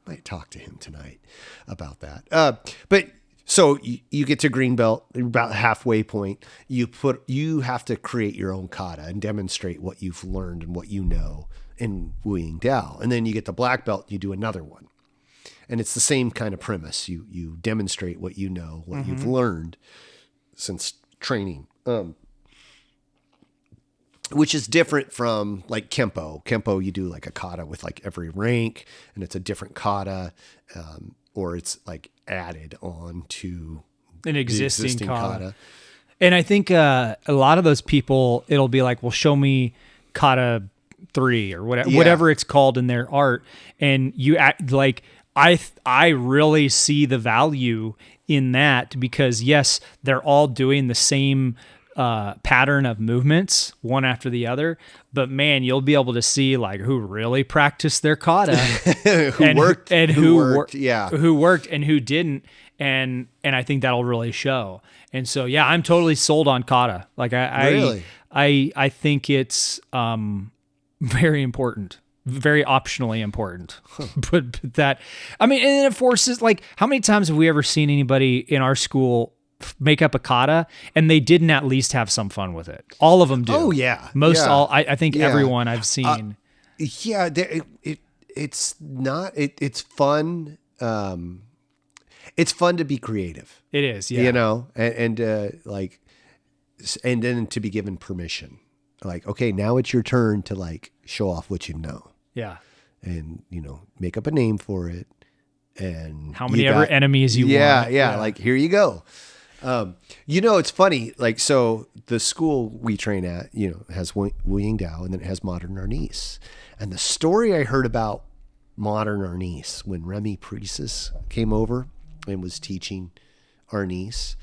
S1: might talk to him tonight about that. But so you get to green belt, about halfway point. You have to create your own kata and demonstrate what you've learned and what you know in Wu Ying Dao. And then you get the black belt, you do another one. And it's the same kind of premise. You demonstrate what you know, what you've learned since training. Which is different from like Kempo. Kempo, you do like a kata with like every rank, and it's a different kata, or it's like added on to
S2: an existing kata. And I think a lot of those people, it'll be like, well, show me kata 3 or whatever it's called in their art. And you act like, I really see the value in that, because yes, they're all doing the same pattern of movements one after the other, but man, you'll be able to see like who really practiced their kata, who worked and who worked and who didn't, and I think that'll really show. And so I'm totally sold on kata. Like I think it's very important, very optionally important. But that, I mean, and it forces, like, how many times have we ever seen anybody in our school make up a kata and they didn't at least have some fun with it? All of them do.
S1: Oh yeah.
S2: I think everyone I've seen.
S1: It's fun. it's fun to be creative.
S2: It is, yeah.
S1: You know, and then to be given permission. Like, okay, now it's your turn to like show off what you know.
S2: Yeah.
S1: And, you know, make up a name for it. And
S2: how many ever enemies you want.
S1: Yeah. Like, here you go. You know, it's funny. Like, so the school we train at, you know, has Wu Ying Dao, and then it has modern Arnis. And the story I heard about modern Arnis when Remy Priestess came over and was teaching Arnis,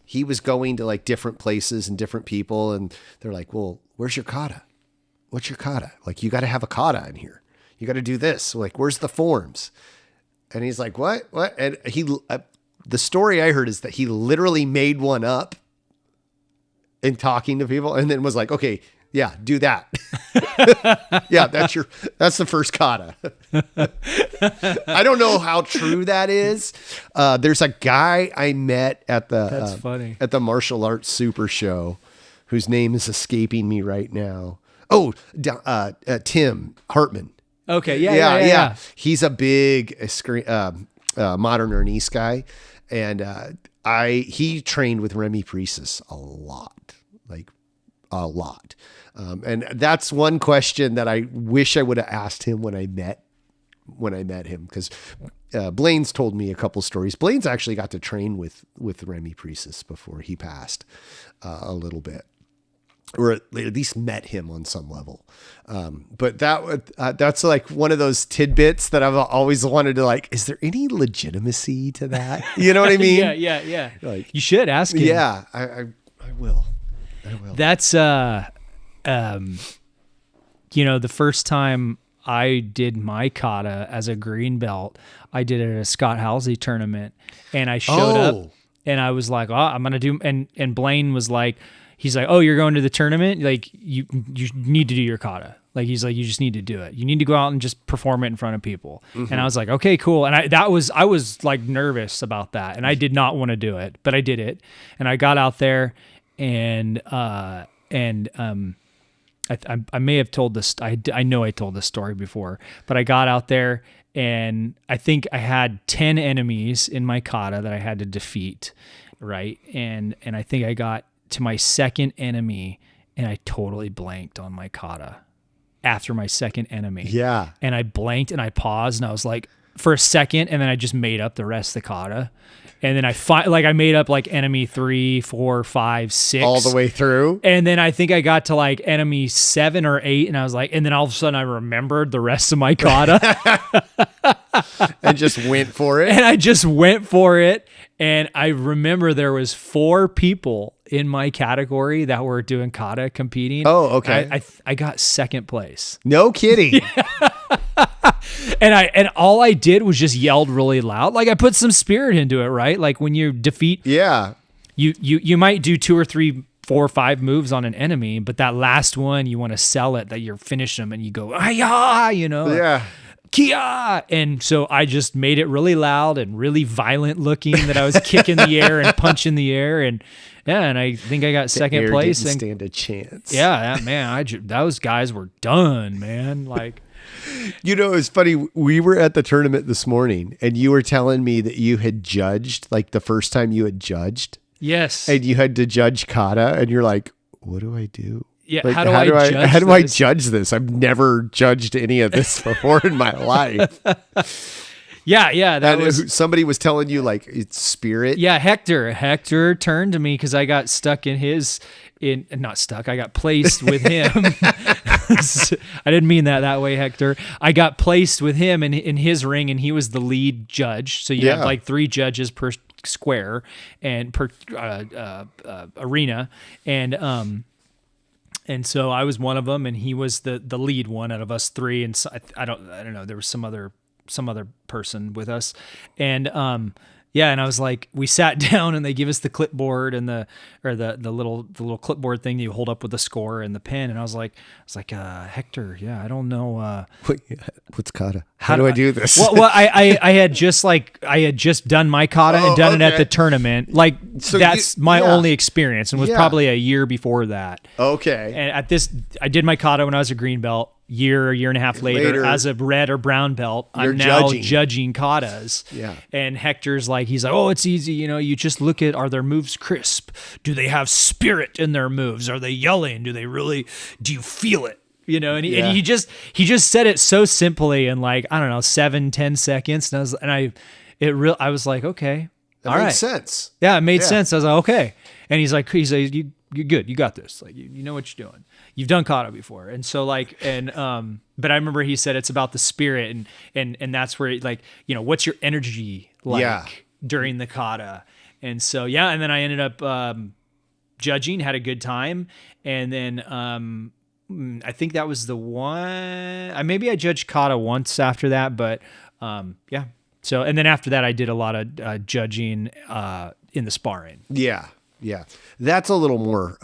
S1: he was going to like different places and different people. And they're like, well, where's your kata? What's your kata? Like, you got to have a kata in here. You got to do this. Like, where's the forms? And he's like, what? And the story I heard is that he literally made one up in talking to people, and then was like, okay, yeah, do that. Yeah, that's the first kata. I don't know how true that is. There's a guy I met at
S2: That's funny.
S1: At the martial arts super show, whose name is escaping me right now. Oh, Tim Hartman.
S2: Okay. Yeah.
S1: He's a big modern Arnis guy. And he trained with Remy Priestess a lot. And that's one question that I wish I would have asked him when I met him. Because Blaine's told me a couple stories. Blaine's actually got to train with Remy Priestess before he passed a little bit. Or at least met him on some level. But that's like one of those tidbits that I've always wanted to like, is there any legitimacy to that? You know what I mean?
S2: Yeah.
S1: Like,
S2: you should ask him.
S1: Yeah, I will.
S2: That's, you know, the first time I did my kata as a green belt, I did it at a Scott Halsey tournament, and I showed up and I was like, oh, I'm going to do, and Blaine was like, he's like, oh, you're going to the tournament? Like, you need to do your kata. Like, he's like, you just need to do it. You need to go out and just perform it in front of people. Mm-hmm. And I was like, okay, cool. And I was like nervous about that. And I did not want to do it, but I did it. And I got out there and I may have told this. I know I told this story before, but I got out there and I think I had 10 enemies in my kata that I had to defeat. Right. And I think I got to my second enemy and I totally blanked on my kata after my second enemy.
S1: Yeah.
S2: And I blanked and I paused and I was like, for a second, and then I just made up the rest of the kata. And then I made up like enemy 3, 4, 5, 6.
S1: All the way through.
S2: And then I think I got to like enemy 7 or 8 and I was like, and then all of a sudden I remembered the rest of my kata.
S1: And just went for it.
S2: And I just went for it. And I remember there was 4 people in my category that were doing kata competing.
S1: Oh, okay.
S2: I got second place.
S1: No kidding.
S2: And all I did was just yelled really loud. Like, I put some spirit into it, right? Like, when you defeat, you might do 2 or 3, 4 or 5 moves on an enemy, but that last one, you want to sell it that you're finishing them and you go, ah, you know?
S1: Yeah.
S2: Kia! And so I just made it really loud and really violent looking that I was kicking the air and punching the air. And yeah, and I think I got second place.
S1: Didn't stand a chance.
S2: Yeah, man, those guys were done, man. Like,
S1: you know, it's funny. We were at the tournament this morning and you were telling me that you had judged, like the first time you had judged.
S2: Yes.
S1: And you had to judge kata and you're like, what do I do?
S2: Yeah,
S1: like,
S2: how do
S1: I judge this? I've never judged any of this before in my life.
S2: Yeah.
S1: Somebody was telling you like it's spirit.
S2: Yeah, Hector turned to me because I got stuck not stuck. I got placed with him. I didn't mean that way, Hector. I got placed with him in his ring, and he was the lead judge. So you have like 3 judges per square and per arena, and so I was one of them, and he was the lead one out of us 3. And so I don't know. There was some other person with us, and and I was like, we sat down, and they give us the clipboard and the little clipboard thing that you hold up with the score and the pen, and I was like, Hector, I don't know.
S1: What's kata? How do I do this?
S2: Well, I had just done my kata and done it at the tournament. Like, so that's my only experience, and was probably a year before that.
S1: Okay.
S2: And I did my kata when I was a green belt. year and a half later, as a red or brown belt, I'm now judging katas.
S1: Yeah.
S2: And Hector's like, he's like, oh, it's easy. You know, you just look at, are their moves crisp? Do they have spirit in their moves? Are they yelling? Do you feel it? You know, and he just said it so simply in like, I don't know, 7-10 seconds. And I was like, okay.
S1: That makes sense.
S2: Yeah, it made sense. I was like, okay. And he's like, you're good. You got this. Like, you know what you're doing. You've done kata before. And so like, but I remember he said it's about the spirit and that's where like, you know, what's your energy like during the kata? And so, and then I ended up, judging, had a good time. And then, I think that was the one, maybe I judged kata once after that, but, So, and then after that, I did a lot of judging in the sparring.
S1: Yeah. That's a little more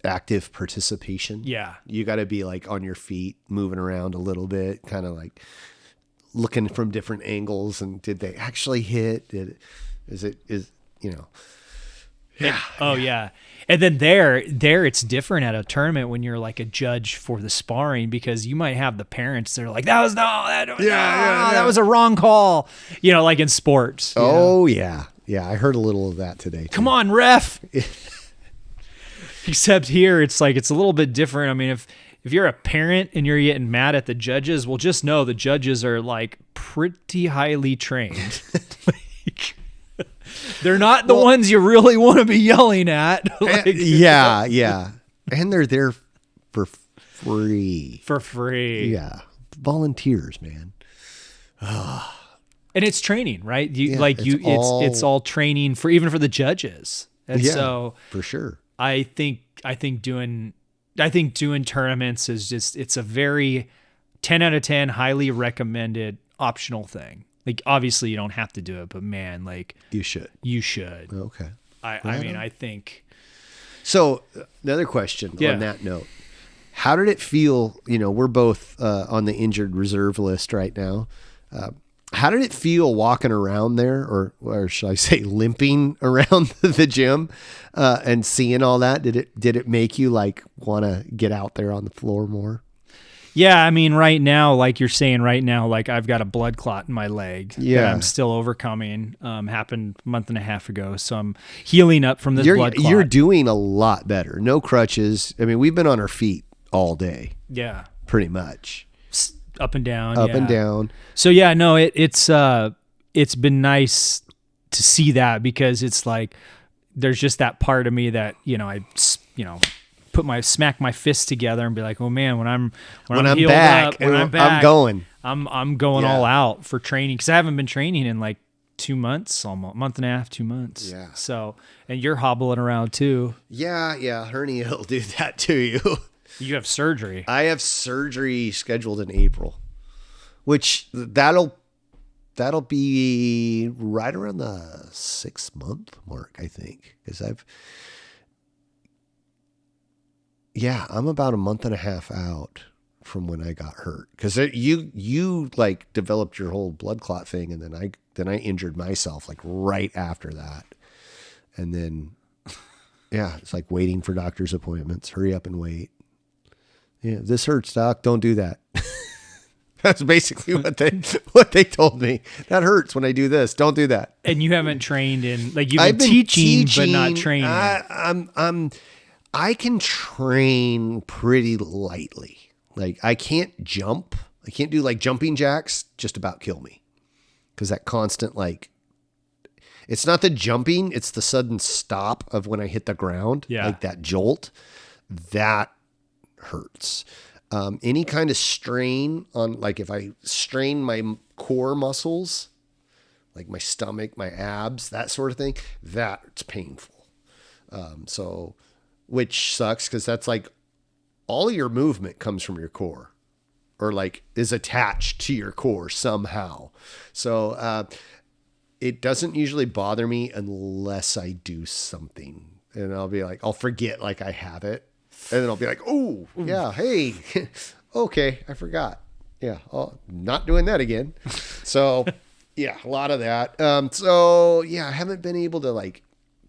S1: active participation.
S2: Yeah.
S1: You got to be like on your feet, moving around a little bit, kind of like looking from different angles. And did they actually hit?
S2: Yeah. And then there it's different at a tournament when you're like a judge for the sparring, because you might have the parents that are like, that was a wrong call, you know, like in sports.
S1: Oh, yeah. Yeah, I heard a little of that today, too.
S2: Come on, ref. Except here, it's like, it's a little bit different. I mean, if you're a parent and you're getting mad at the judges, well, just know the judges are like pretty highly trained. They're not the ones you really want to be yelling at.
S1: Yeah. And they're there for free. Yeah. Volunteers, man.
S2: And it's training, right? It's all training even for the judges. And so
S1: for sure.
S2: I think doing tournaments is just, it's a very 10 out of 10 highly recommended optional thing. Like, obviously you don't have to do it, but man, like you should.
S1: Okay.
S2: I think.
S1: So another question on that note, how did it feel? You know, we're both on the injured reserve list right now. How did it feel walking around there, or should I say limping around the gym and seeing all that? Did it make you like want to get out there on the floor more?
S2: Yeah, I mean, right now, like you're saying right now, like I've got a blood clot in my leg that I'm still overcoming. Happened a month and a half ago, so I'm healing up from this blood clot.
S1: You're doing a lot better. No crutches. I mean, we've been on our feet all day.
S2: Yeah.
S1: Pretty much.
S2: Up and down.
S1: And down.
S2: So yeah, no, it's been nice to see that, because it's like there's just that part of me that, you know, smack my fists together and be like, oh man, when I'm healed
S1: back, I'm going
S2: all out for training, because I haven't been training in like 2 months, almost month and a half, 2 months.
S1: Yeah.
S2: So, and you're hobbling around too.
S1: Yeah. Hernia will do that to you.
S2: You have surgery.
S1: I have surgery scheduled in April, which that'll be right around the 6-month mark, I think, because I'm about a month and a half out from when I got hurt, because you like developed your whole blood clot thing, and then I injured myself like right after that, and then it's like waiting for doctor's appointments. Hurry up and wait. Yeah, this hurts, doc. Don't do that. That's basically what they told me. That hurts when I do this. Don't do that.
S2: And you haven't trained in, like, you've been teaching but not training.
S1: I can train pretty lightly. Like, I can't jump. I can't do like jumping jacks. Just about kill me, because that constant, like, it's not the jumping, it's the sudden stop of when I hit the ground.
S2: Yeah.
S1: Like that jolt, that hurts. Any kind of strain on, like, if I strain my core muscles, like my stomach, my abs, that sort of thing, that's painful. Which sucks, because that's like all your movement comes from your core, or like is attached to your core somehow. So it doesn't usually bother me unless I do something, and I'll be like, I'll forget like I have it. And then I'll be like, oh, yeah, hey, okay, I forgot. Yeah, not doing that again. So, yeah, a lot of that. I haven't been able to, like,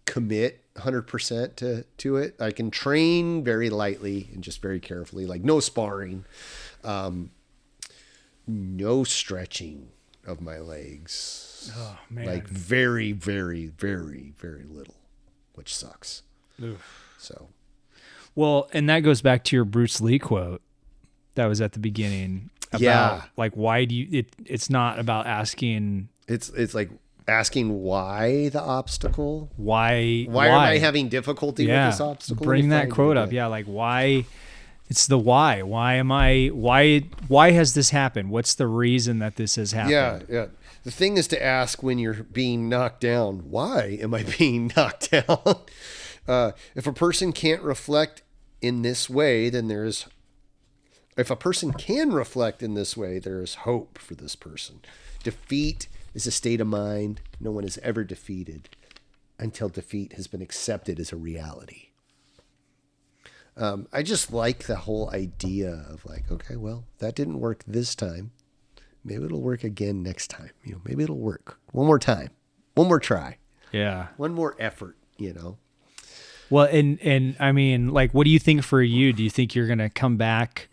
S1: commit 100% to it. I can train very lightly and just very carefully, like no sparring. No stretching of my legs.
S2: Oh man.
S1: Like very, very, very, very little, which sucks.
S2: Oof.
S1: So.
S2: Well, and that goes back to your Bruce Lee quote that was at the beginning about like, why do you, it's not about asking.
S1: It's like asking why the obstacle.
S2: Why
S1: am I having difficulty with this obstacle?
S2: Bring that quote up. Yeah. Like why. It's the why. Why has this happened? What's the reason that this has happened?
S1: Yeah. The thing is to ask when you're being knocked down, why am I being knocked down? If a person can't reflect in this way, then if a person can reflect in this way, there is hope for this person. Defeat is a state of mind. No one is ever defeated until defeat has been accepted as a reality. I just like the whole idea of like, okay, well, that didn't work this time. Maybe it'll work again next time. Maybe it'll work one more time, one more try.
S2: Yeah.
S1: One more effort,
S2: Well, and I mean, like, what do you think for you? Do you think you're going to come back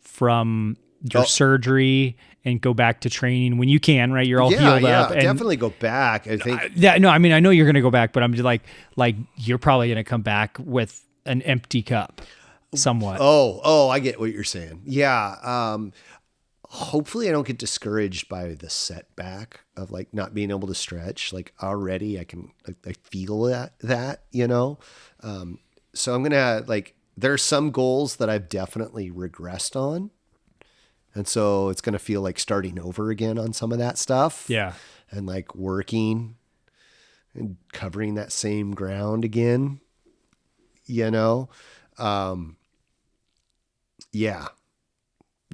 S2: from your surgery and go back to training when you can, right? You're all healed up.
S1: Yeah, definitely go back. I think.
S2: I mean, I know you're going to go back, but I'm just like you're probably going to come back with an empty cup somewhat.
S1: Oh, I get what you're saying. Yeah. Hopefully I don't get discouraged by the setback of like not being able to stretch. Like already I feel that. So I'm going to there's some goals that I've definitely regressed on. And so it's going to feel like starting over again on some of that stuff.
S2: Yeah.
S1: And like working and covering that same ground again. Yeah,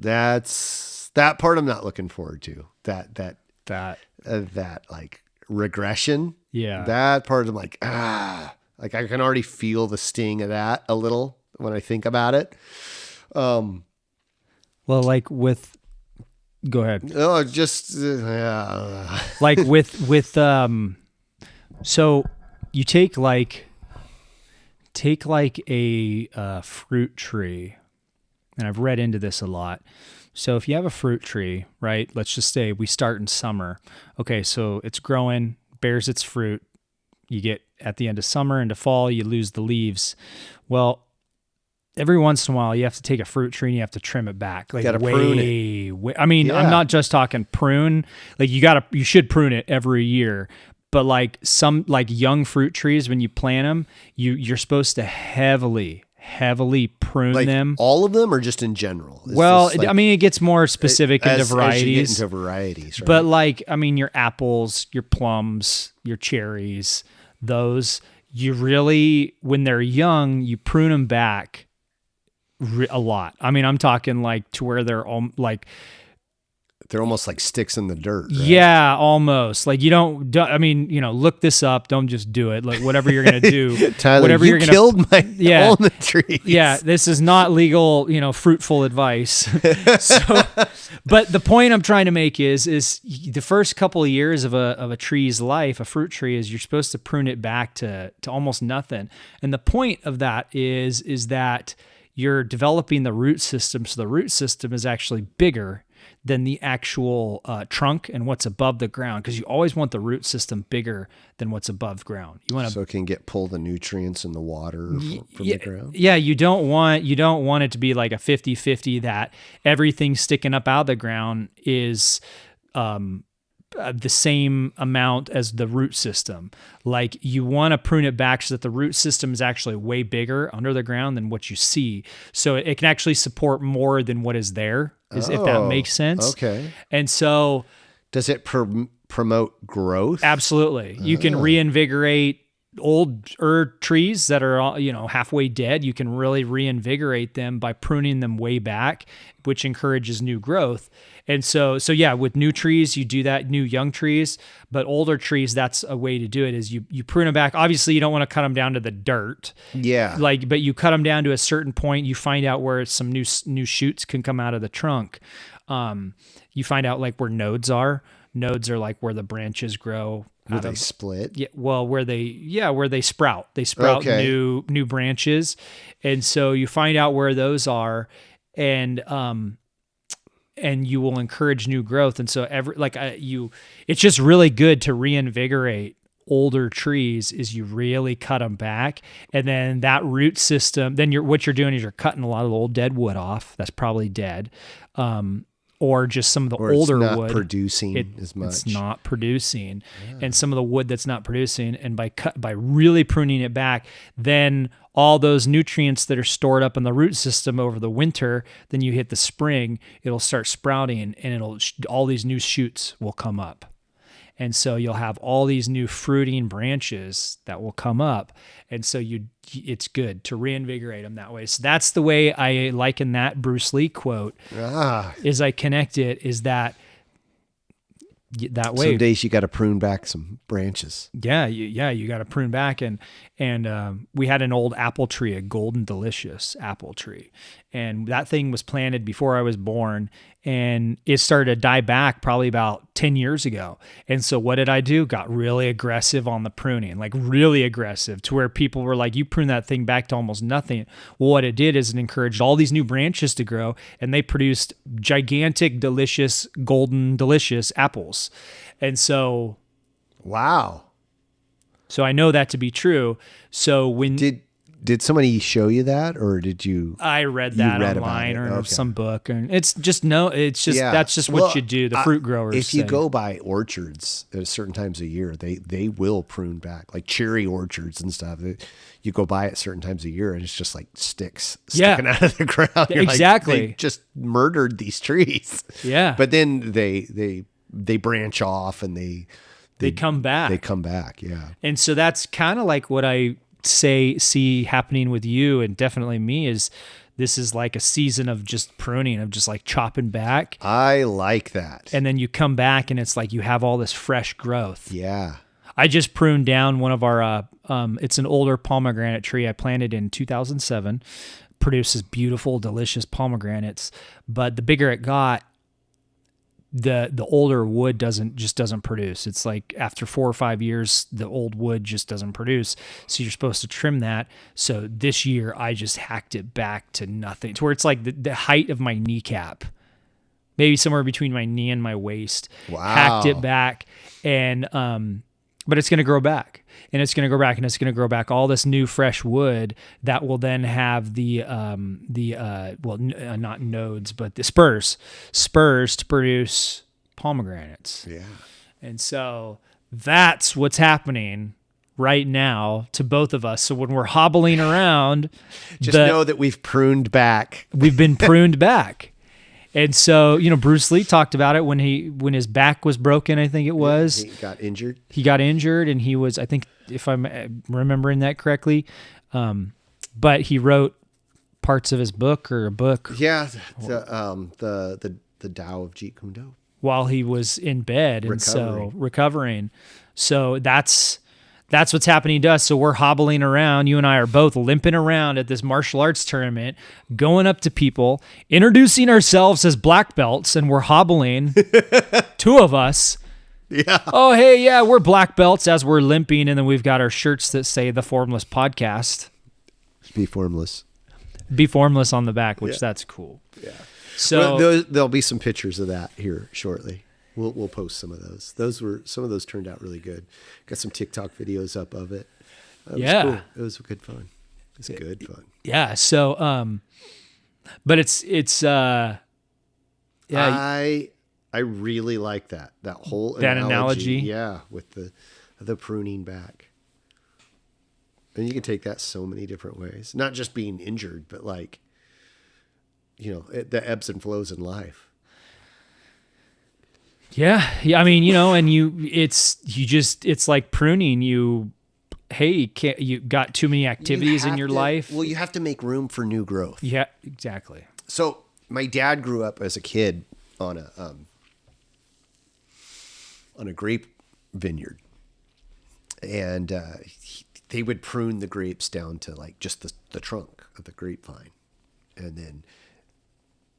S1: that part I'm not looking forward to. That like regression.
S2: Yeah,
S1: that part I'm like like I can already feel the sting of that a little when I think about it.
S2: Well, like with, go ahead.
S1: Oh, just
S2: like with so you take a fruit tree, and I've read into this a lot. So if you have a fruit tree, right, let's just say we start in summer. Okay, so it's growing, bears its fruit. You get at the end of summer into fall, you lose the leaves. Well, every once in a while, you have to take a fruit tree and you have to trim it back. Like,
S1: you gotta prune it.
S2: I mean, I'm not just talking prune. Like you should prune it every year. But like some young fruit trees, when you plant them, you're supposed to heavily prune them.
S1: All of them, or just in general?
S2: I mean, it gets more specific into varieties.
S1: As you get into varieties, right?
S2: But I mean, your apples, your plums, your cherries, those you really, when they're young, you prune them back a lot. I mean, I'm talking to where they're
S1: they're almost like sticks in the dirt. Right?
S2: Yeah, almost. Like I mean, look this up. Don't just do it. Like whatever you're going to do.
S1: Tyler,
S2: whatever
S1: you killed my almond trees.
S2: Yeah, this is not legal, fruitful advice. But the point I'm trying to make is the first couple of years of a tree's life, a fruit tree, is you're supposed to prune it back to almost nothing. And the point of that is that you're developing the root system. So the root system is actually bigger than the actual trunk and what's above the ground, because you always want the root system bigger than what's above ground. You want
S1: so it can pull the nutrients in the water from the ground.
S2: Yeah, you don't want it to be like a 50-50 that everything sticking up out of the ground is the same amount as the root system. Like you want to prune it back so that the root system is actually way bigger under the ground than what you see. So it can actually support more than what is there, if that makes sense.
S1: Okay.
S2: And so
S1: does it promote growth?
S2: Absolutely. You can reinvigorate older trees that are, halfway dead. You can really reinvigorate them by pruning them way back, which encourages new growth. And so yeah, with new trees, you do that, new young trees, but older trees, that's a way to do it, is you prune them back. Obviously you don't want to cut them down to the dirt.
S1: Yeah.
S2: But you cut them down to a certain point, you find out where some new shoots can come out of the trunk. You find out where nodes are. Nodes are where the branches grow.
S1: Where they split?
S2: Yeah, well, where they sprout. They sprout new branches. And so you find out where those are. And and you will encourage new growth. And so it's just really good to reinvigorate older trees is you really cut them back, and then that root system, then what you're doing is you're cutting a lot of the old dead wood off that's probably dead, or just some of the older
S1: it's not
S2: wood
S1: producing as much.
S2: It's not producing, and some of the wood that's not producing, and by really pruning it back, then all those nutrients that are stored up in the root system over the winter, then you hit the spring, it'll start sprouting, and all these new shoots will come up. And so you'll have all these new fruiting branches that will come up. And so it's good to reinvigorate them that way. So that's the way I liken that Bruce Lee quote is I connect it is that way.
S1: Some days you got to prune back some branches.
S2: Yeah. You got to prune back. And we had an old apple tree, a golden delicious apple tree. And that thing was planted before I was born, and it started to die back probably about 10 years ago. And so what did I do? Got really aggressive on the pruning, like really aggressive, to where people were like, you prune that thing back to almost nothing. Well, what it did is it encouraged all these new branches to grow, and they produced gigantic, delicious, golden, delicious apples. And so,
S1: wow.
S2: So I know that to be true. So when
S1: Did somebody show you that, or did you?
S2: I read that online or some book, and that's just what you do. The fruit growers.
S1: If you go by orchards at certain times of year, they will prune back, like cherry orchards and stuff. You go by at certain times of year, and it's just like sticks sticking out of the ground. You're
S2: exactly.
S1: Like, they just murdered these trees.
S2: Yeah.
S1: But then they branch off and they
S2: come back.
S1: They come back. Yeah.
S2: And so that's kind of like what I see happening with you, and definitely me, is this is like a season of just pruning, of just like chopping back.
S1: I like that.
S2: And then you come back and it's like you have all this fresh growth.
S1: Yeah.
S2: I just pruned down one of our it's an older pomegranate tree I planted in 2007. Produces beautiful, delicious pomegranates, but the bigger it got, the older wood doesn't produce. It's like after 4 or 5 years, the old wood just doesn't produce. So you're supposed to trim that. So this year I just hacked it back to nothing, to where it's like the height of my kneecap, maybe somewhere between my knee and my waist.
S1: Wow.
S2: Hacked it back, and but it's going to grow back. And it's going to grow back, and it's going to grow back all this new fresh wood that will then have not nodes, but the spurs to produce pomegranates.
S1: Yeah.
S2: And so that's what's happening right now to both of us. So when we're hobbling around,
S1: just know that we've pruned back.
S2: We've been pruned back. And so, Bruce Lee talked about it when his back was broken, I think it was.
S1: He got injured.
S2: He got injured, and he was, I think, if I'm remembering that correctly, but he wrote parts of his book or a book.
S1: Yeah, the Tao of Jeet Kune Do.
S2: While he was in bed, and so recovering. So that's what's happening to us. So we're hobbling around. You and I are both limping around at this martial arts tournament, going up to people, introducing ourselves as black belts, and we're hobbling, two of us.
S1: Yeah.
S2: Oh, hey, yeah, we're black belts as we're limping, and then we've got our shirts that say the Formless Podcast.
S1: Be formless.
S2: Be formless on the back, which that's cool.
S1: Yeah.
S2: So
S1: there'll be some pictures of that here shortly. We'll post some of those. Some of those turned out really good. Got some TikTok videos up of it. It was cool. It was good fun. It's good fun.
S2: Yeah. So, but it's yeah.
S1: I really like that whole
S2: analogy.
S1: Yeah, with the pruning back. And you can take that so many different ways. Not just being injured, but like, the ebbs and flows in life.
S2: Yeah. I mean, and it's like pruning. You got too many activities in your life.
S1: Well, you have to make room for new growth.
S2: Yeah, exactly.
S1: So my dad grew up as a kid on a grape vineyard, and they would prune the grapes down to like just the trunk of the grapevine, and then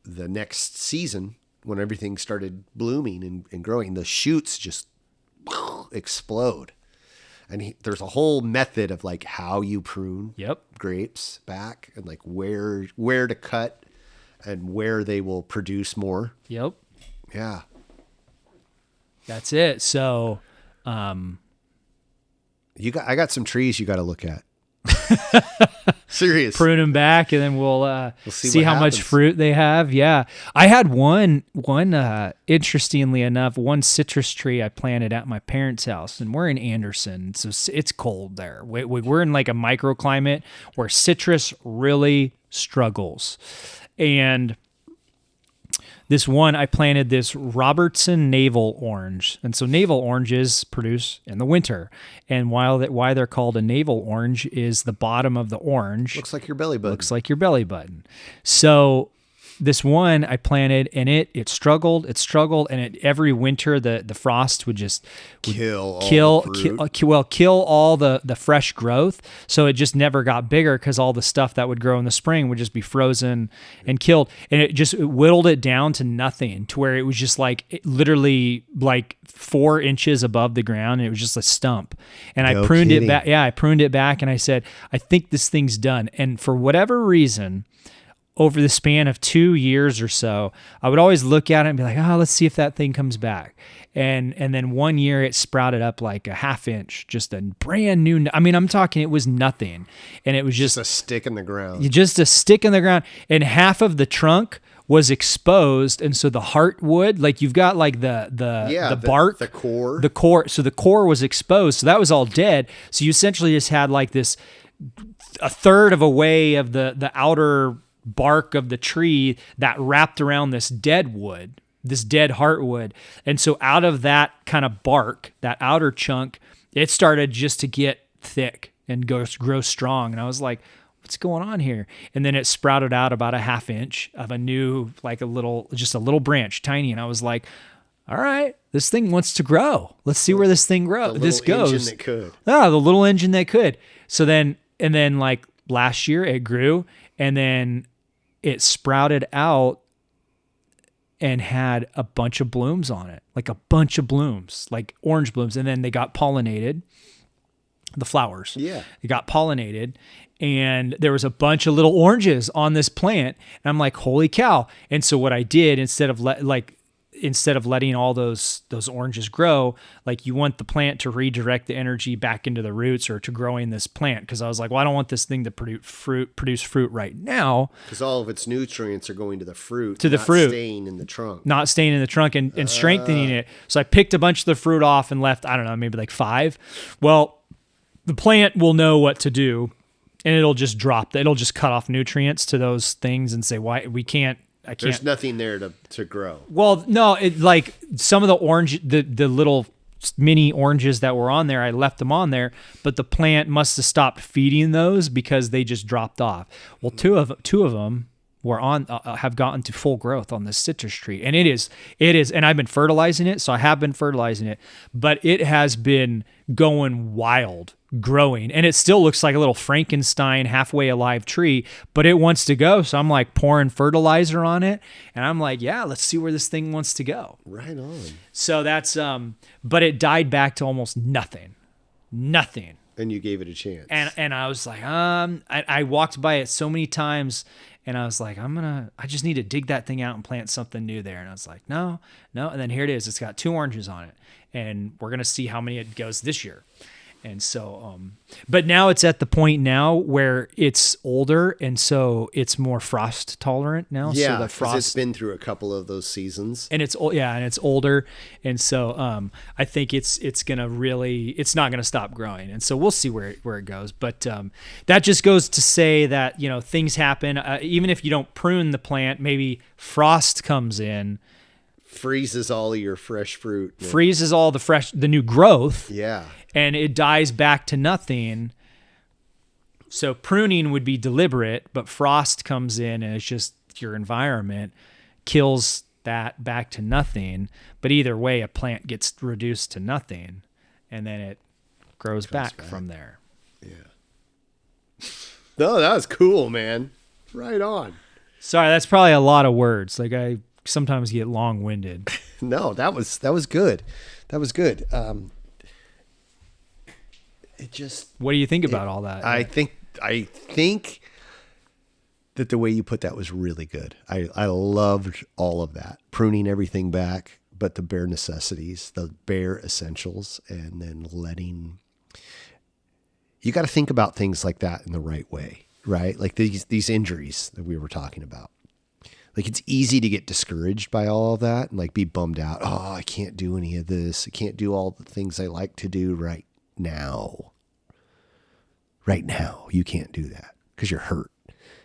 S1: the next season, when everything started blooming and growing, the shoots just explode. And there's a whole method of like how you prune grapes back, and like where to cut and where they will produce more.
S2: Yep.
S1: Yeah.
S2: That's it. So,
S1: I got some trees you got to look at. Serious.
S2: prune them back, and then we'll see how much
S1: happens.
S2: fruit they have. Yeah, I had one. Interestingly enough, one citrus tree I planted at my parents' house, and we're in Anderson, so it's cold there. We're in like a microclimate where citrus really struggles, and this one, I planted this Robertson navel orange. And so navel oranges produce in the winter. And why they're called a navel orange is the bottom of the orange
S1: Looks like your belly button.
S2: looks like your belly button. So this one I planted, and it struggled, and every winter the frost would just
S1: kill
S2: all the fresh growth. So it just never got bigger because all the stuff that would grow in the spring would just be frozen and killed. And it whittled it down to nothing, to where it was just literally 4 inches above the ground. And it was just a stump. And I pruned it back. Yeah, I pruned it back, and I said, I think this thing's done. And for whatever reason, over the span of 2 years or so, I would always look at it and be like, let's see if that thing comes back. And then 1 year it sprouted up like a half inch, just a brand new, I'm talking, it was nothing. And it was just
S1: a stick in the ground.
S2: Just a stick in the ground. And half of the trunk was exposed. And so the heartwood, you've got the bark,
S1: the core.
S2: So the core was exposed. So that was all dead. So you essentially just had a third of a way of the outer bark of the tree that wrapped around this dead wood, this dead heartwood. And so out of that kind of bark, that outer chunk, it started just to get thick and grow strong. And I was like, what's going on here? And then it sprouted out about a half inch of a new, just a little branch, tiny. And I was like, all right, this thing wants to grow. Let's see where this thing goes.
S1: Engine that could.
S2: The little engine that could. So then last year it grew, and then it sprouted out and had a bunch of blooms on it, like orange blooms. And then they got pollinated, the flowers.
S1: Yeah.
S2: They got pollinated, and there was a bunch of little oranges on this plant. And I'm like, holy cow. And so what I did, instead of letting all those oranges grow, you want the plant to redirect the energy back into the roots or to growing this plant. Because I was like, well, I don't want this thing to produce fruit right now.
S1: Because all of its nutrients are going to the fruit.
S2: Not
S1: staying in the trunk.
S2: Not staying in the trunk and strengthening it. So I picked a bunch of the fruit off and left, I don't know, maybe 5. Well, the plant will know what to do, and it'll just it'll just cut off nutrients to those things and say, why we can't.
S1: There's nothing there to grow.
S2: Well, no, some of the orange, the little mini oranges that were on there, I left them on there, but the plant must have stopped feeding those because they just dropped off. Well, two of them were have gotten to full growth on this citrus tree, and it is, and I've been fertilizing it, so I have been fertilizing it, but it has been going wild, growing, and it still looks like a little Frankenstein halfway alive tree, but it wants to go. So I'm pouring fertilizer on it, and I'm like, yeah, let's see where this thing wants to go.
S1: Right on.
S2: So that's but it died back to almost nothing.
S1: And you gave it a chance.
S2: And I was like, I walked by it so many times, and I was like, I just need to dig that thing out and plant something new there. And I was like, no. And then here it is. It's got 2 oranges on it, and we're going to see how many it goes this year. And so, but now it's at the point now where it's older, and so it's more frost tolerant now.
S1: Yeah,
S2: so the frost,
S1: it's been through a couple of those seasons,
S2: and it's older, and so I think it's not gonna stop growing, and so we'll see where it goes. But that just goes to say that things happen. Even if you don't prune the plant, maybe frost comes in.
S1: Freezes all of your fresh fruit.
S2: Freezes all the new growth.
S1: Yeah.
S2: And it dies back to nothing. So pruning would be deliberate, but frost comes in and it's just your environment kills that back to nothing. But either way, a plant gets reduced to nothing, and then it grows back from there.
S1: Yeah. No, that was cool, man. Right on.
S2: Sorry, that's probably a lot of words. I sometimes get long-winded.
S1: No, that was good. That was good.
S2: What do you think about all that?
S1: I think that the way you put that was really good. I loved all of that. Pruning everything back, but the bare necessities, the bare essentials, and then you got to think about things like that in the right way, right? Like these injuries that we were talking about. Like it's easy to get discouraged by all of that and like be bummed out. Oh, I can't do any of this. I can't do all the things I like to do right now. Right now, you can't do that because you're hurt.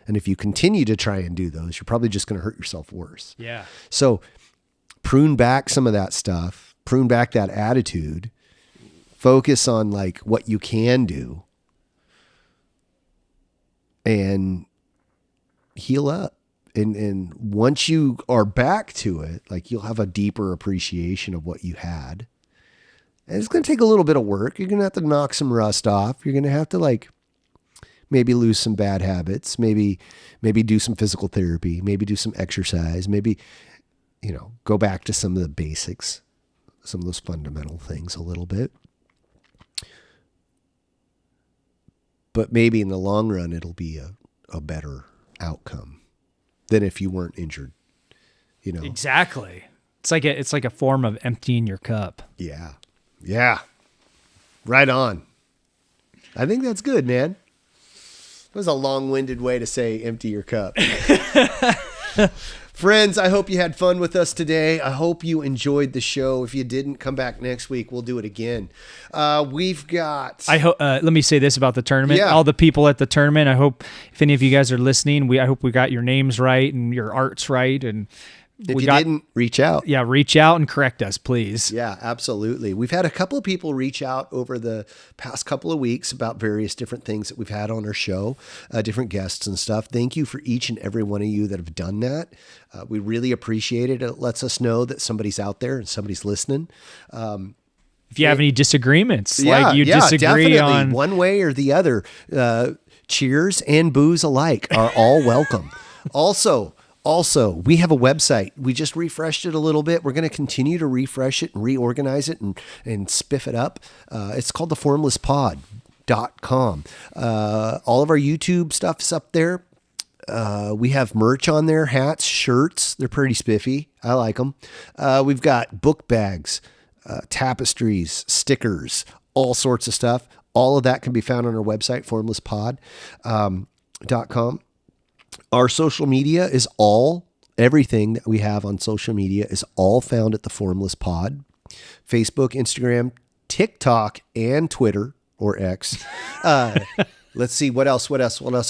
S1: And if you continue to try and do those, you're probably just going to hurt yourself worse.
S2: Yeah.
S1: So prune back some of that stuff, prune back that attitude, focus on like what you can do and heal up. And once you are back to it, like you'll have a deeper appreciation of what you had. And it's going to take a little bit of work. You're going to have to knock some rust off. You're going to have to like maybe lose some bad habits, maybe do some physical therapy, maybe do some exercise, maybe, go back to some of the basics, some of those fundamental things a little bit. But maybe in the long run, it'll be a better outcome than if you weren't injured,
S2: Exactly. It's like a form of emptying your cup.
S1: Yeah. Yeah. Right on. I think that's good, man. That was a long-winded way to say empty your cup. Friends, I hope you had fun with us today. I hope you enjoyed the show. If you didn't, come back next week. We'll do it again. We've got...
S2: let me say this about the tournament.
S1: Yeah.
S2: All the people at the tournament, I hope if any of you guys are listening, I hope we got your names right and your arts right. And
S1: if you didn't, reach out.
S2: Yeah, reach out and correct us, please.
S1: Yeah, absolutely. We've had a couple of people reach out over the past couple of weeks about various different things that we've had on our show, different guests and stuff. Thank you for each and every one of you that have done that. We really appreciate it. It lets us know that somebody's out there and somebody's listening.
S2: If you have any disagreements, disagree
S1: definitely.
S2: on
S1: One way or the other, cheers and booze alike are all welcome. Also, we have a website. We just refreshed it a little bit. We're going to continue to refresh it and reorganize it and spiff it up. It's called the formlesspod.com. All of our YouTube stuff's up there. We have merch on there, hats, shirts. They're pretty spiffy. I like them. We've got book bags, tapestries, stickers, all sorts of stuff. All of that can be found on our website, formlesspod.com. Our social media is everything that we have on social media is all found at the Formless Pod. Facebook, Instagram, TikTok, and Twitter or X. Let's see, what else?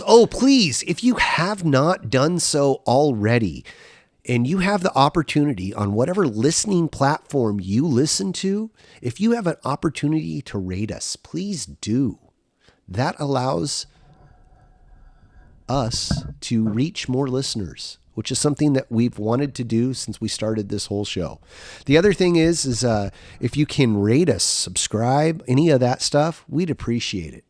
S1: Oh, please, if you have not done so already, and you have the opportunity on whatever listening platform you listen to, if you have an opportunity to rate us, please do. That allows us to reach more listeners, which is something that we've wanted to do since we started this whole show. The other thing is if you can rate us, subscribe, any of that stuff, we'd appreciate it.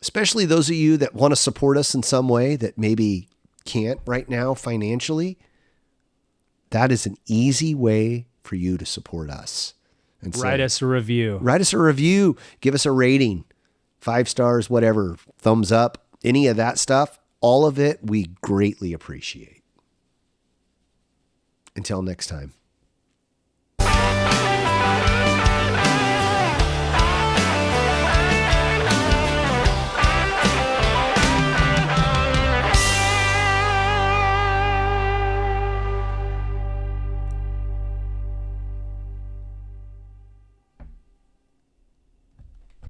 S1: Especially those of you that want to support us in some way that maybe can't right now financially. That is an easy way for you to support us. And
S2: write us a review.
S1: Give us a rating, 5 stars, whatever, thumbs up. Any of that stuff, all of it, we greatly appreciate. Until next time.